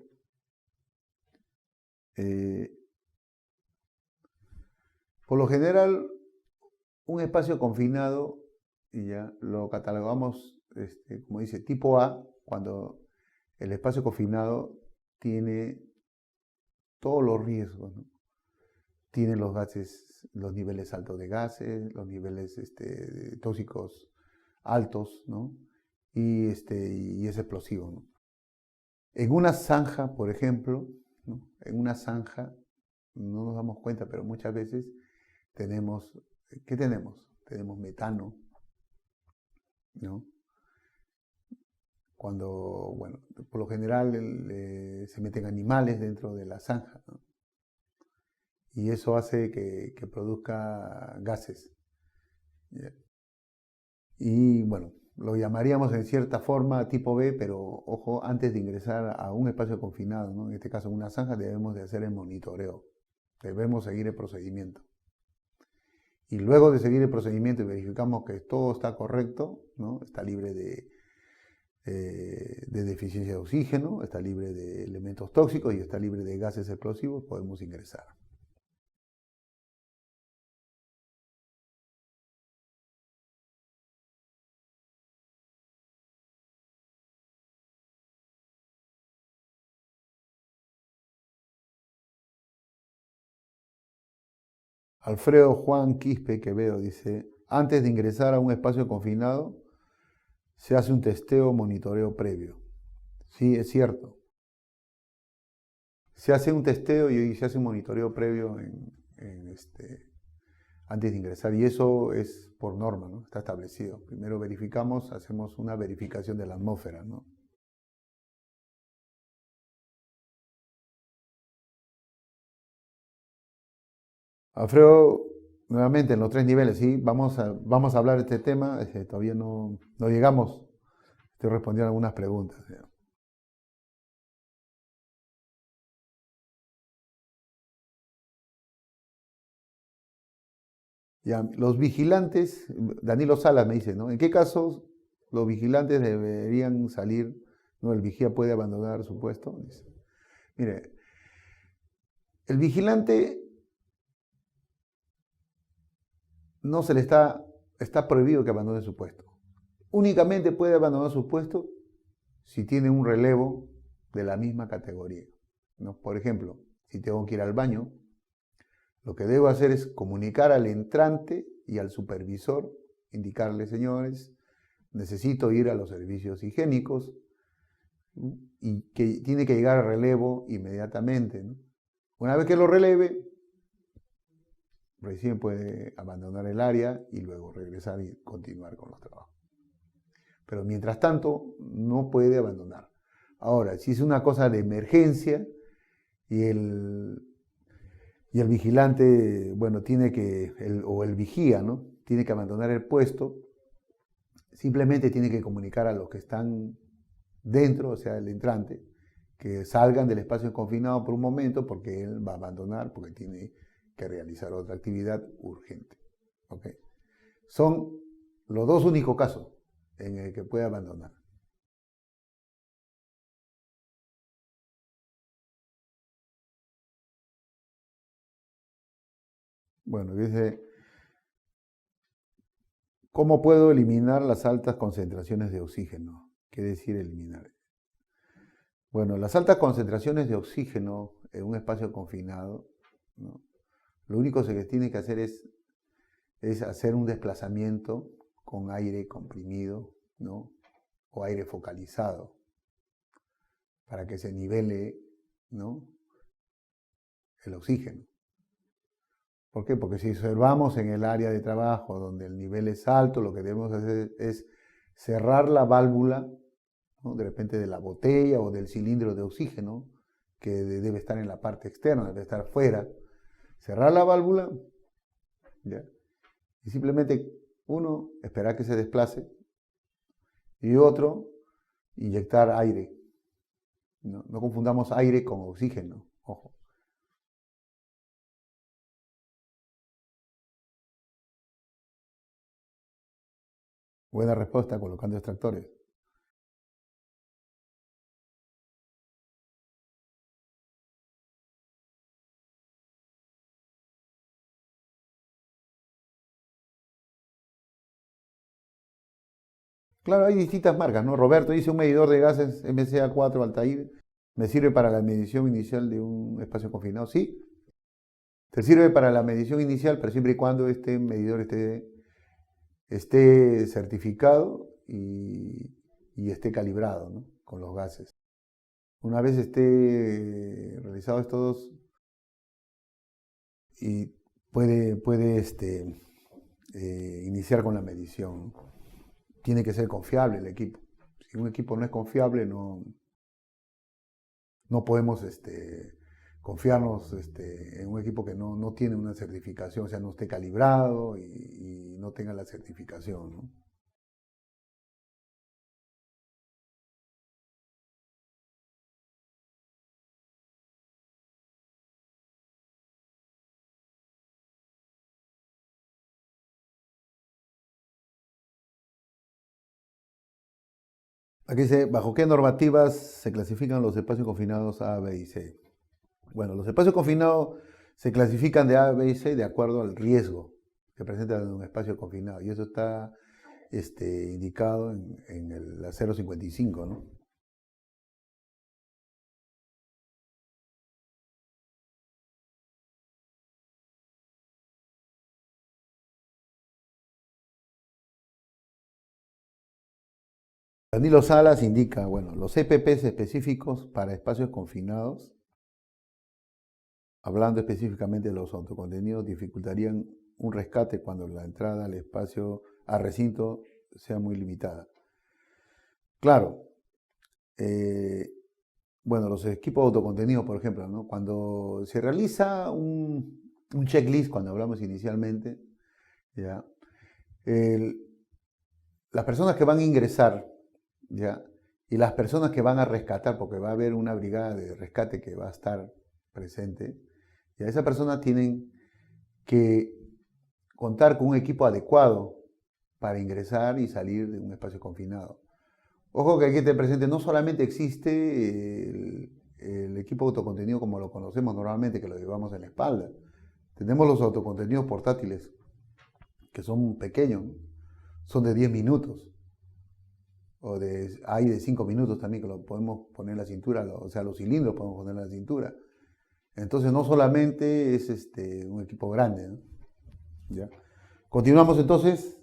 Eh, por lo general, un espacio confinado, y ya lo catalogamos, como dice, tipo A, cuando el espacio confinado tiene todos los riesgos, ¿no? Tiene los gases, los niveles altos de gases, los niveles tóxicos altos, ¿no? Y es explosivo, ¿no? En una zanja, por ejemplo, ¿no? En una zanja, no nos damos cuenta, pero muchas veces tenemos, ¿qué tenemos? Tenemos metano, ¿no? Cuando, bueno, por lo general se meten animales dentro de la zanja, ¿no? Y eso hace que produzca gases. ¿Ya? Y bueno, lo llamaríamos en cierta forma tipo B, pero ojo, antes de ingresar a un espacio confinado, ¿no? En este caso una zanja, debemos de hacer el monitoreo, debemos seguir el procedimiento. Y luego de seguir el procedimiento y verificamos que todo está correcto, ¿no? Está libre de deficiencia de oxígeno, está libre de elementos tóxicos y está libre de gases explosivos, podemos ingresar. Alfredo Juan Quispe Quevedo dice, antes de ingresar a un espacio confinado, se hace un testeo, monitoreo previo. Sí, es cierto. Se hace un testeo y se hace un monitoreo previo antes de ingresar. Y eso es por norma, ¿no? Está establecido. Primero verificamos, hacemos una verificación de la atmósfera, ¿no? Alfredo, nuevamente en los 3 niveles, sí, vamos a hablar de este tema. Todavía no llegamos. Estoy respondiendo algunas preguntas. Ya, los vigilantes, Danilo Salas me dice, ¿no? ¿En qué casos los vigilantes deberían salir? ¿No? ¿El vigía puede abandonar su puesto? Dice. Mire, el vigilante no se le está prohibido que abandone su puesto. Únicamente puede abandonar su puesto si tiene un relevo de la misma categoría, ¿no? Por ejemplo, si tengo que ir al baño, lo que debo hacer es comunicar al entrante y al supervisor, indicarle, señores, necesito ir a los servicios higiénicos, ¿no? Y que tiene que llegar al relevo inmediatamente, ¿no? Una vez que lo releve, recién puede abandonar el área y luego regresar y continuar con los trabajos. Pero mientras tanto, no puede abandonar. Ahora, si es una cosa de emergencia y el vigilante, bueno, o el vigía, ¿no? Tiene que abandonar el puesto, simplemente tiene que comunicar a los que están dentro, o sea, el entrante, que salgan del espacio confinado por un momento porque él va a abandonar, porque tiene que realizar otra actividad urgente. ¿Okay? Son los dos únicos casos en el que puede abandonar. Bueno, dice, ¿cómo puedo eliminar las altas concentraciones de oxígeno? ¿Qué decir eliminar? Bueno, las altas concentraciones de oxígeno en un espacio confinado, ¿no? Lo único que se tiene que hacer es hacer un desplazamiento con aire comprimido, ¿no? O aire focalizado para que se nivele, ¿no? El oxígeno. ¿Por qué? Porque si observamos en el área de trabajo donde el nivel es alto, lo que debemos hacer es cerrar la válvula, ¿no? De repente de la botella o del cilindro de oxígeno, que debe estar en la parte externa, debe estar fuera, cerrar la válvula, ¿ya? Y simplemente uno, esperar que se desplace, y otro, inyectar aire. No, no confundamos aire con oxígeno, ojo. Buena respuesta colocando extractores. Claro, hay distintas marcas, ¿no? Roberto dice un medidor de gases MCA4 Altair me sirve para la medición inicial de un espacio confinado. Sí, te sirve para la medición inicial, pero siempre y cuando este medidor esté certificado y esté calibrado, ¿no? Con los gases. Una vez esté realizado estos dos, y puede iniciar con la medición. Tiene que ser confiable el equipo. Si un equipo no es confiable, no podemos confiarnos en un equipo que no tiene una certificación, o sea, no esté calibrado y no tenga la certificación, ¿no? Aquí dice, ¿bajo qué normativas se clasifican los espacios confinados A, B y C? Bueno, los espacios confinados se clasifican de A, B y C de acuerdo al riesgo que presenta un espacio confinado. Y eso está indicado en el 055, ¿no? Danilo Salas indica, bueno, los EPPs específicos para espacios confinados, hablando específicamente de los autocontenidos, dificultarían un rescate cuando la entrada al espacio, al recinto, sea muy limitada. Claro, bueno, los equipos autocontenidos, por ejemplo, ¿no? Cuando se realiza un checklist, cuando hablamos inicialmente, ¿ya? El- las personas que van a ingresar, ¿ya? Y las personas que van a rescatar, porque va a haber una brigada de rescate que va a estar presente, y a esas personas tienen que contar con un equipo adecuado para ingresar y salir de un espacio confinado. Ojo que aquí te presente, no solamente existe el equipo autocontenido como lo conocemos normalmente, que lo llevamos en la espalda. Tenemos los autocontenidos portátiles, que son pequeños, ¿no? Son de 10 minutos, hay de 5 minutos también que lo podemos poner en la cintura, o sea, los cilindros podemos poner en la cintura. Entonces no solamente es un equipo grande, ¿no? ¿Ya? Continuamos entonces.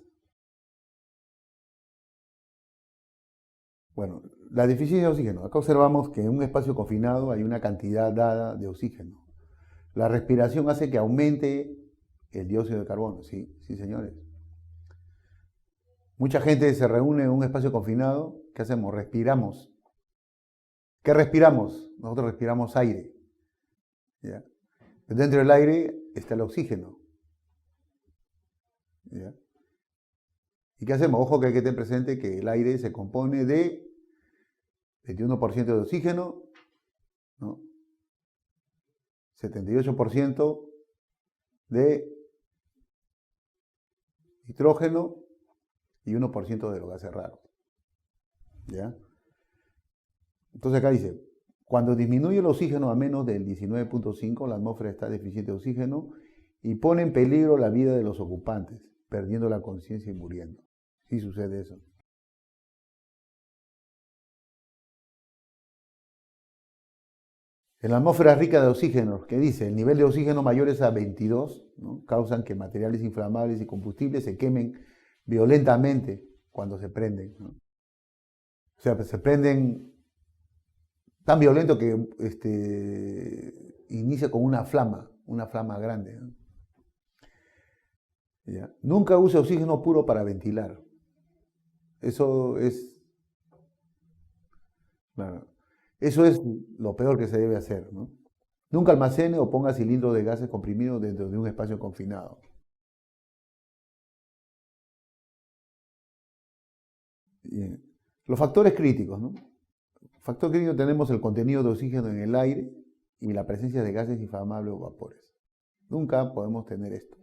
Bueno, la deficiencia de oxígeno. Acá observamos que en un espacio confinado hay una cantidad dada de oxígeno. La respiración hace que aumente el dióxido de carbono, sí, sí, señores. Mucha gente se reúne en un espacio confinado. ¿Qué hacemos? Respiramos. ¿Qué respiramos? Nosotros respiramos aire. ¿Ya? Dentro del aire está el oxígeno. ¿Ya? ¿Y qué hacemos? Ojo que hay que tener presente que el aire se compone de 21% de oxígeno, ¿no? 78% de nitrógeno y 1% de los gases raros. ¿Ya? Entonces acá dice, cuando disminuye el oxígeno a menos del 19.5, la atmósfera está deficiente de oxígeno y pone en peligro la vida de los ocupantes, perdiendo la conciencia y muriendo. Sí sucede eso. En la atmósfera rica de oxígeno, ¿qué dice? El nivel de oxígeno mayores a 22, ¿no? Causan que materiales inflamables y combustibles se quemen violentamente cuando se prenden, ¿no? O sea, pues se prenden tan violento que inicia con una flama grande, ¿no? ¿Ya? Nunca use oxígeno puro para ventilar. Eso es, claro, eso es lo peor que se debe hacer, ¿no? Nunca almacene o ponga cilindros de gases comprimidos dentro de un espacio confinado. Bien. Los factores críticos, ¿no? Factor crítico tenemos el contenido de oxígeno en el aire y la presencia de gases inflamables o vapores. Nunca podemos tener esto,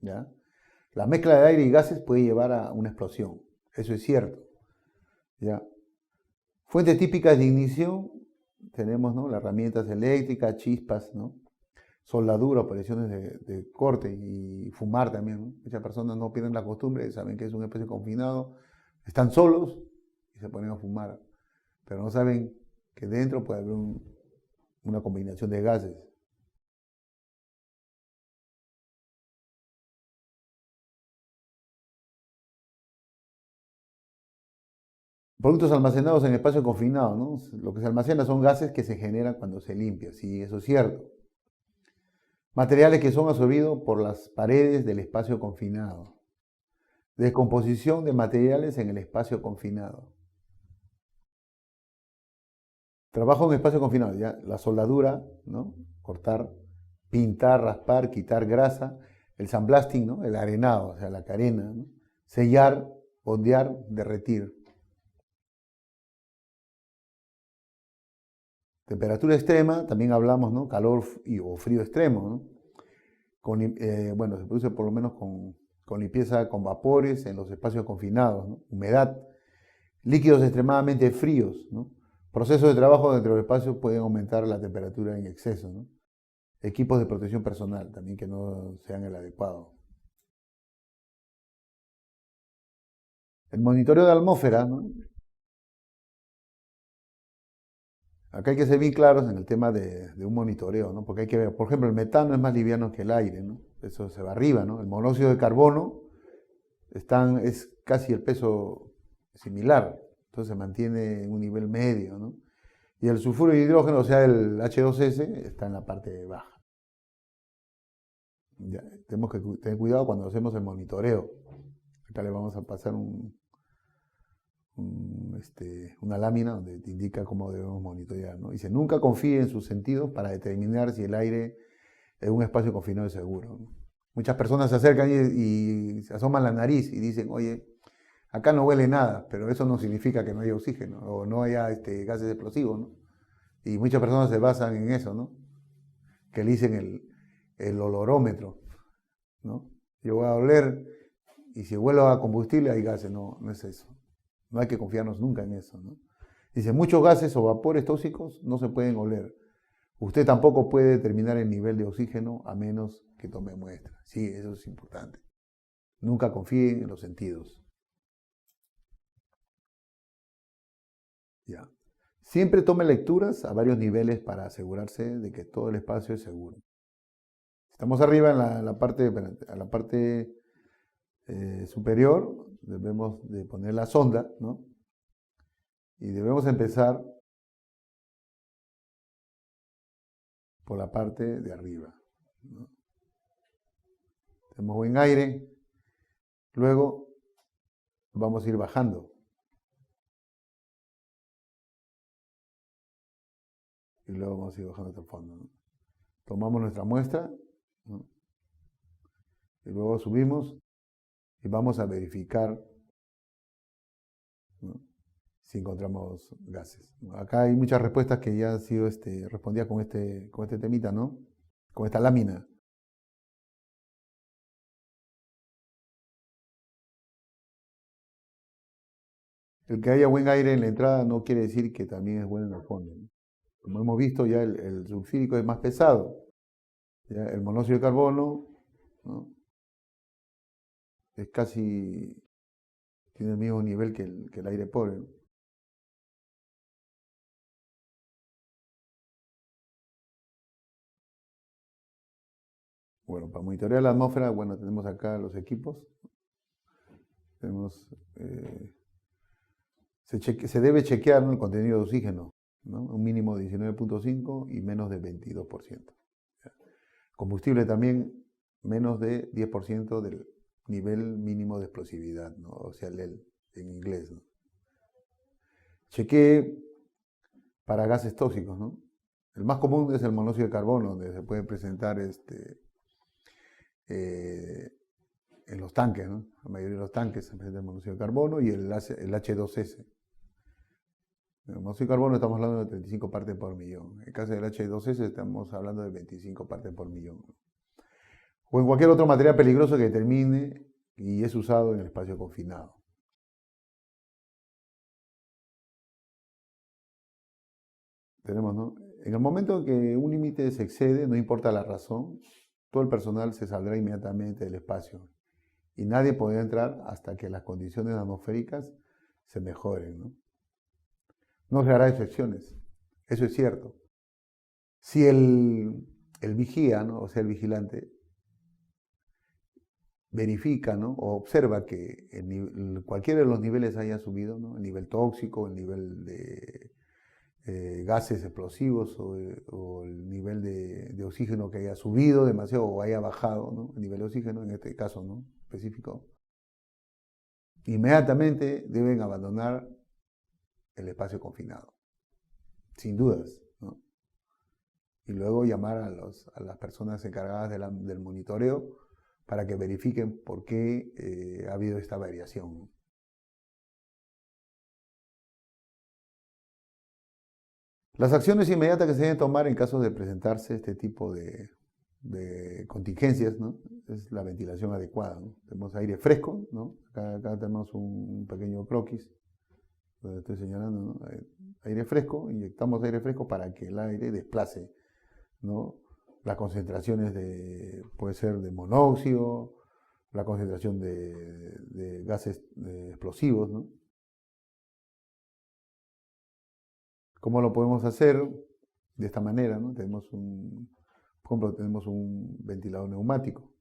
¿ya? La mezcla de aire y gases puede llevar a una explosión, eso es cierto, ¿ya? Fuentes típicas de ignición tenemos, ¿no? Las herramientas eléctricas, chispas, ¿no? Soldadura, operaciones de corte y fumar también, ¿no? Muchas personas no pierden la costumbre, saben que es un espacio confinado, están solos y se ponen a fumar, pero no saben que dentro puede haber una combinación de gases. Productos almacenados en espacio confinado, ¿no? Lo que se almacena son gases que se generan cuando se limpia, sí, eso es cierto. Materiales que son absorbidos por las paredes del espacio confinado. Descomposición de materiales en el espacio confinado. Trabajo en espacio confinado, ya, la soldadura, ¿no? Cortar, pintar, raspar, quitar grasa, el sandblasting, ¿no? El arenado, o sea, la carena, ¿no? Sellar, ondear, derretir. Temperatura extrema, también hablamos, ¿no? Calor o frío extremo, ¿no? Bueno, se produce por lo menos con limpieza con vapores en los espacios confinados, ¿no? Humedad, líquidos extremadamente fríos, ¿no? Procesos de trabajo dentro del espacio pueden aumentar la temperatura en exceso, ¿no? Equipos de protección personal también que no sean el adecuado. El monitoreo de atmósfera, ¿no? Acá hay que ser bien claros en el tema de un monitoreo, ¿no? Porque hay que ver, por ejemplo, el metano es más liviano que el aire, ¿no? Eso se va arriba, ¿no? El monóxido de carbono es casi el peso similar, entonces se mantiene en un nivel medio, ¿no? Y el sulfuro de hidrógeno, o sea, el H2S, está en la parte baja. Ya, tenemos que tener cuidado cuando hacemos el monitoreo. Acá le vamos a pasar una lámina donde te indica cómo debemos monitorear, ¿no? Dice, nunca confíe en sus sentidos para determinar si el aire en un espacio confinado es seguro, ¿no? Muchas personas se acercan y se asoman la nariz y dicen, oye, acá no huele nada, pero eso no significa que no haya oxígeno o no haya gases explosivos, ¿no? Y muchas personas se basan en eso, ¿no? Que le dicen el olorómetro, ¿no? Yo voy a oler y si huelo a combustible hay gases, no, no es eso. No hay que confiarnos nunca en eso, ¿no? Dice, muchos gases o vapores tóxicos no se pueden oler. Usted tampoco puede determinar el nivel de oxígeno a menos que tome muestra. Sí, eso es importante. Nunca confíen en los sentidos. Ya. Siempre tome lecturas a varios niveles para asegurarse de que todo el espacio es seguro. Estamos arriba en la parte superior, debemos de poner la sonda, ¿no? Y debemos empezar por la parte de arriba, ¿no? Tenemos buen aire, luego vamos a ir bajando. Y luego vamos a ir bajando hasta el fondo, ¿no? Tomamos nuestra muestra, ¿no? Y luego subimos y vamos a verificar, ¿no? Si encontramos gases. Acá hay muchas respuestas que ya han sido respondidas con este temita, ¿no? Con esta lámina. El que haya buen aire en la entrada no quiere decir que también es bueno en el fondo, ¿no? Como hemos visto, ya el sulfídico es más pesado. Ya el monóxido de carbono, ¿no? Es casi, tiene el mismo nivel que el aire pobre, ¿no? Bueno, para monitorear la atmósfera, bueno, tenemos acá los equipos. Tenemos, se debe chequear, ¿no? El contenido de oxígeno, ¿no? Un mínimo de 19.5 y menos de 22%. Combustible también menos de 10% del nivel mínimo de explosividad, ¿no? O sea, LEL en inglés, ¿no? Chequee para gases tóxicos, ¿no? El más común es el monóxido de carbono, donde se puede presentar en los tanques, ¿no? La mayoría de los tanques se presenta el monóxido de carbono y el H2S. En el monóxido de carbono estamos hablando de 35 partes por millón. En el caso del H2S estamos hablando de 25 partes por millón, ¿no? O en cualquier otro material peligroso que termine y es usado en el espacio confinado. Tenemos, ¿no? En el momento en que un límite se excede, no importa la razón, todo el personal se saldrá inmediatamente del espacio y nadie podrá entrar hasta que las condiciones atmosféricas se mejoren, ¿no? No se hará excepciones, eso es cierto. Si el vigía, ¿no? O sea, el vigilante, verifica, ¿no? O observa que cualquiera de los niveles haya subido, ¿no? El nivel tóxico, el nivel de gases explosivos o el nivel de oxígeno que haya subido demasiado o haya bajado, ¿no? El nivel de oxígeno en este caso, ¿no? Específico. Inmediatamente deben abandonar el espacio confinado, sin dudas, ¿no? Y luego llamar a las personas encargadas del monitoreo para que verifiquen por qué ha habido esta variación. Las acciones inmediatas que se deben tomar en caso de presentarse este tipo de contingencias, ¿no? Es la ventilación adecuada, ¿no? Tenemos aire fresco, ¿no? Acá tenemos un pequeño croquis, donde estoy señalando, ¿no? Aire fresco, inyectamos aire fresco para que el aire desplace, ¿no? Las concentraciones puede ser de monóxido, la concentración de gases explosivos, ¿no? ¿Cómo lo podemos hacer? De esta manera, ¿no? Por ejemplo, tenemos un ventilador neumático.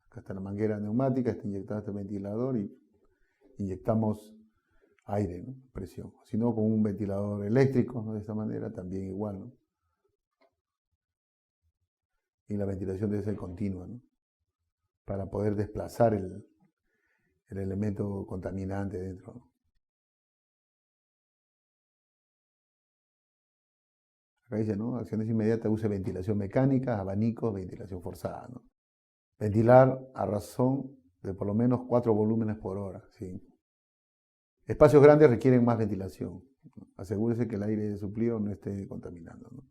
Acá está la manguera neumática, está inyectado este ventilador y inyectamos aire, ¿no? Presión. Si no, con un ventilador eléctrico, ¿no? De esta manera también igual, ¿no? Y la ventilación debe ser continua, ¿no? Para poder desplazar el elemento contaminante dentro, ¿no? Acá dice, ¿no? Acciones inmediatas, use ventilación mecánica, abanicos, ventilación forzada, ¿no? Ventilar a razón de por lo menos 4 volúmenes por hora, ¿sí? Espacios grandes requieren más ventilación, ¿no? Asegúrese que el aire de suplido no esté contaminando, ¿no?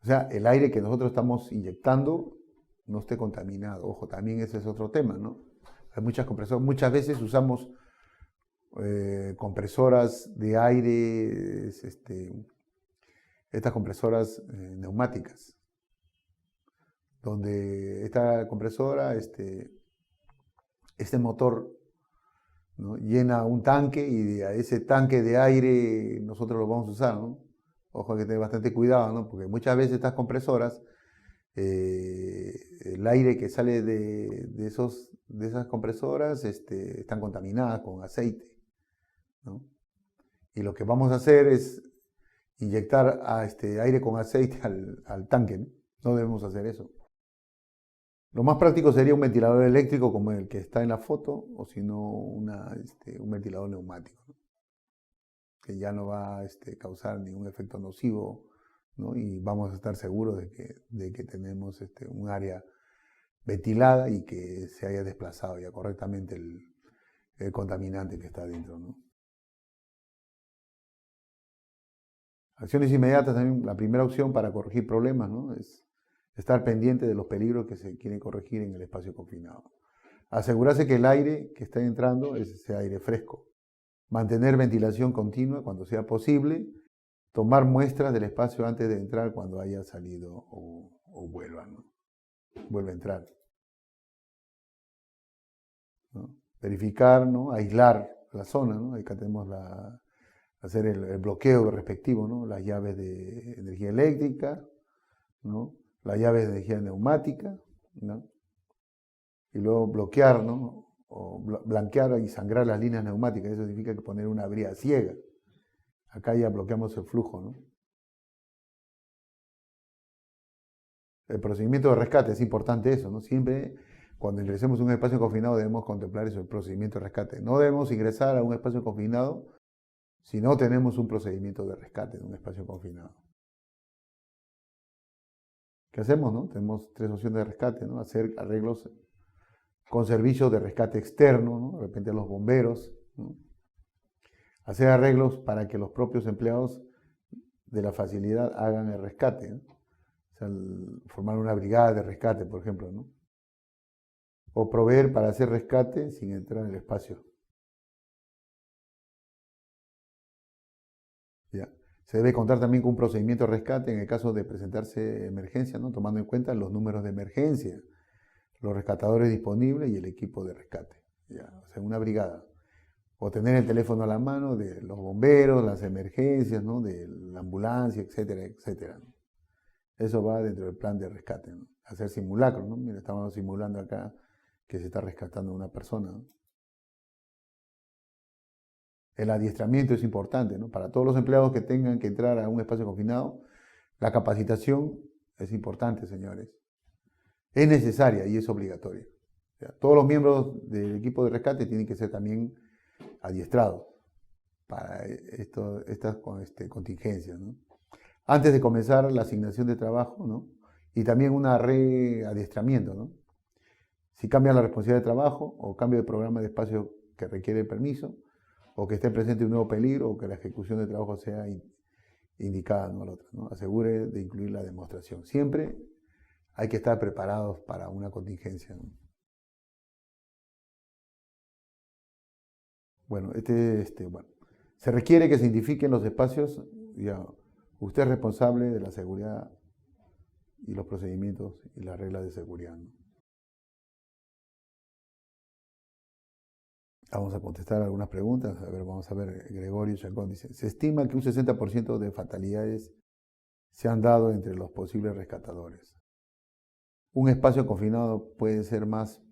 O sea, el aire que nosotros estamos inyectando no esté contaminado. Ojo, también ese es otro tema, ¿no? Hay muchas compresoras, muchas veces usamos compresoras de aire, estas compresoras neumáticas, donde esta compresora, este motor, ¿no? Llena un tanque y a ese tanque de aire nosotros lo vamos a usar, ¿no? Ojo, hay que tener bastante cuidado, ¿no? Porque muchas veces estas compresoras, el aire que sale de esas compresoras están contaminadas con aceite, ¿no? Y lo que vamos a hacer es inyectar aire con aceite al tanque, ¿no? No debemos hacer eso. Lo más práctico sería un ventilador eléctrico como el que está en la foto, o si no, un ventilador neumático, ¿no? Que ya no va a causar ningún efecto nocivo, ¿no? Y vamos a estar seguros de que tenemos un área ventilada y que se haya desplazado ya correctamente el contaminante que está dentro, ¿no? Acciones inmediatas también, la primera opción para corregir problemas, ¿no? Es estar pendiente de los peligros que se quieren corregir en el espacio confinado. Asegurarse que el aire que está entrando es ese aire fresco. Mantener ventilación continua cuando sea posible. Tomar muestras del espacio antes de entrar cuando haya salido o vuelva, ¿no? Vuelve a entrar, ¿no? Verificar, ¿no? Aislar la zona, ¿no? Acá tenemos hacer el bloqueo respectivo, ¿no? Las llaves de energía eléctrica, ¿no? Las llaves de energía neumática, ¿no? Y luego bloquear, ¿no? O blanquear y sangrar las líneas neumáticas. Eso significa que poner una brida ciega. Acá ya bloqueamos el flujo, ¿no? El procedimiento de rescate, es importante eso, ¿no? Siempre cuando ingresemos a un espacio confinado debemos contemplar eso, el procedimiento de rescate. No debemos ingresar a un espacio confinado si no tenemos un procedimiento de rescate en un espacio confinado. ¿Qué hacemos, no? Tenemos tres opciones de rescate, ¿no? Hacer arreglos con servicios de rescate externo, ¿no? De repente a los bomberos, ¿no? Hacer arreglos para que los propios empleados de la facilidad hagan el rescate, ¿no? O sea, formar una brigada de rescate, por ejemplo, ¿no? O proveer para hacer rescate sin entrar en el espacio. ¿Ya? Se debe contar también con un procedimiento de rescate en el caso de presentarse emergencia, ¿no? Tomando en cuenta los números de emergencia, los rescatadores disponibles y el equipo de rescate. ¿Ya? O sea, una brigada. O tener el teléfono a la mano de los bomberos, las emergencias, ¿no? De la ambulancia, etcétera, etcétera, ¿no? Eso va dentro del plan de rescate, ¿no? Hacer simulacros, ¿no? Mira, estamos simulando acá que se está rescatando a una persona, ¿no? El adiestramiento es importante, ¿no? Para todos los empleados que tengan que entrar a un espacio confinado, la capacitación es importante, señores. Es necesaria y es obligatoria. O sea, todos los miembros del equipo de rescate tienen que ser también adiestrados para estas contingencias, ¿no? Antes de comenzar la asignación de trabajo, ¿no? Y también un readiestramiento, ¿no? Si cambia la responsabilidad de trabajo o cambio de programa de espacio que requiere permiso, o que esté presente un nuevo peligro, o que la ejecución de trabajo sea indicada, ¿no? Al otro, ¿no? Asegure de incluir la demostración. Siempre hay que estar preparados para una contingencia, ¿no? Bueno, bueno, se requiere que se identifiquen los espacios, ya, usted es responsable de la seguridad y los procedimientos y las reglas de seguridad, ¿no? Vamos a contestar algunas preguntas. A ver, vamos a ver, Gregorio Chacón dice, se estima que un 60% de fatalidades se han dado entre los posibles rescatadores. Un espacio confinado puede ser más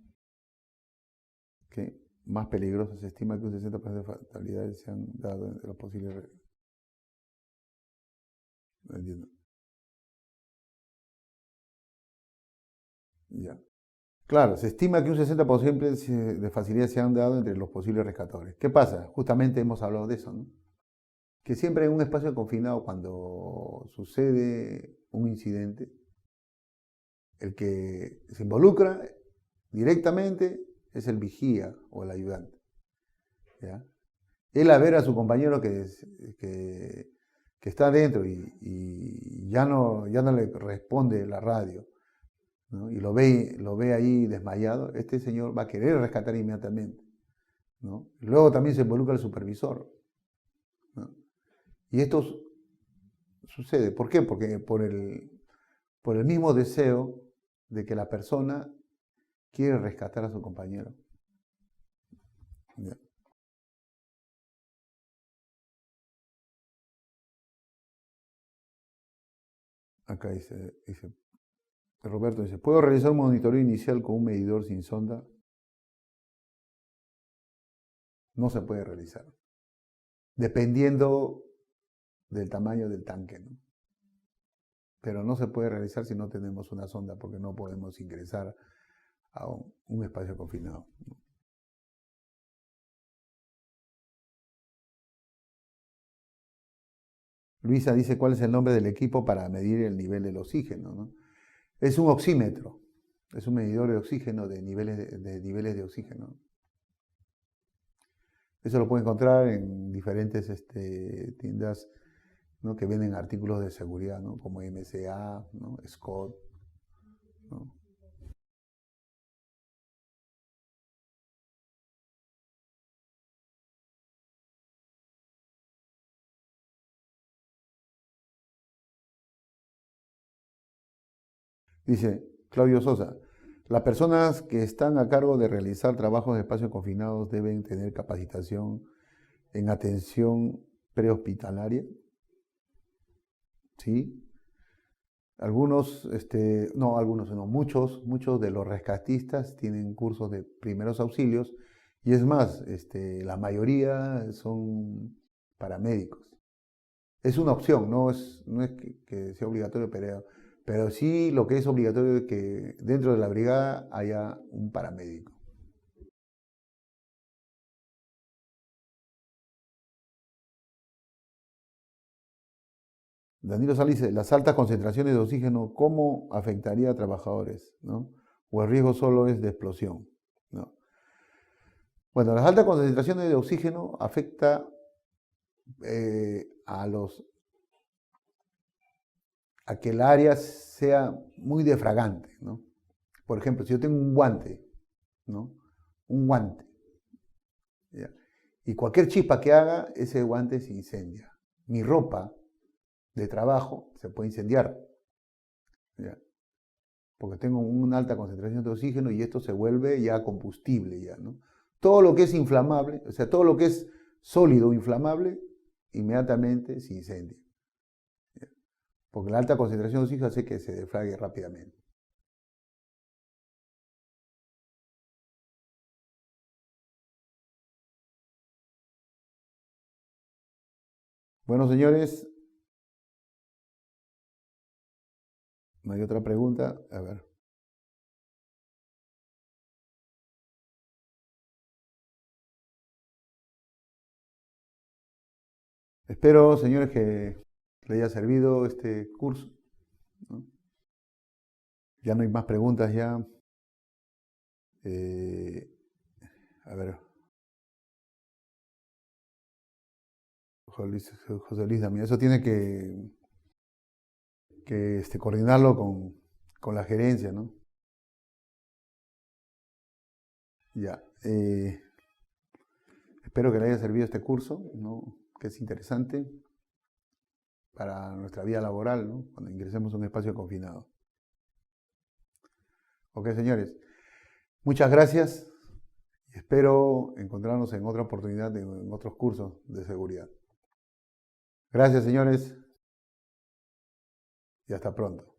peligroso. Se estima que un 60% de fatalidades se han dado entre los posibles. No entiendo. Ya. Claro, se estima que un 60% de facilidades se han dado entre los posibles rescatadores. ¿Qué pasa? Justamente hemos hablado de eso, ¿no? Que siempre en un espacio confinado, cuando sucede un incidente, el que se involucra directamente es el vigía o el ayudante, ¿ya? Él a ver a su compañero que está adentro y ya no le responde la radio, ¿no? Y lo ve ahí desmayado, este señor va a querer rescatar inmediatamente, ¿no? Luego también se involucra el supervisor, ¿no? Y esto sucede, ¿por qué? Porque por el mismo deseo de que la persona quiere rescatar a su compañero. ¿Ya? Acá dice Roberto, dice, ¿puedo realizar un monitoreo inicial con un medidor sin sonda? No se puede realizar, dependiendo del tamaño del tanque, ¿no? Pero no se puede realizar si no tenemos una sonda, porque no podemos ingresar a un espacio confinado, ¿no? Luisa dice, ¿cuál es el nombre del equipo para medir el nivel del oxígeno, ¿no? Es un oxímetro, es un medidor de oxígeno, de niveles de oxígeno. Eso lo puede encontrar en diferentes tiendas, ¿no? Que venden artículos de seguridad, ¿no? Como MCA, ¿no? Scott, ¿no? Dice Claudio Sosa, las personas que están a cargo de realizar trabajos de espacios confinados deben tener capacitación en atención prehospitalaria, ¿sí? Muchos de los rescatistas tienen cursos de primeros auxilios y es más, la mayoría son paramédicos. Es una opción, no es que sea obligatorio, pero sí lo que es obligatorio es que dentro de la brigada haya un paramédico. Danilo Sala dice, las altas concentraciones de oxígeno, ¿cómo afectaría a trabajadores? ¿No? ¿O el riesgo solo es de explosión? ¿No? Bueno, las altas concentraciones de oxígeno afecta a que el área sea muy defragante, ¿no? Por ejemplo, si yo tengo un guante, ¿no? Un guante, ¿ya? Y cualquier chispa que haga, ese guante se incendia. Mi ropa de trabajo se puede incendiar, ¿ya? Porque tengo una alta concentración de oxígeno y esto se vuelve ya combustible, ya, ¿no? Todo lo que es inflamable, o sea, todo lo que es sólido inflamable, inmediatamente se incendia, ¿ya? Porque la alta concentración de oxígeno hace que se defrague rápidamente. Bueno, señores, ¿no hay otra pregunta? A ver. Espero, señores, que le haya servido este curso, ¿no? Ya no hay más preguntas ya. Eh, a ver, José Luis Damián, eso tiene que coordinarlo con la gerencia, ¿no? Ya. Espero que le haya servido este curso, ¿no? Que es interesante para nuestra vida laboral, ¿no? Cuando ingresemos a un espacio confinado. Ok, señores. Muchas gracias y espero encontrarnos en otra oportunidad en otros cursos de seguridad. Gracias, señores, y hasta pronto.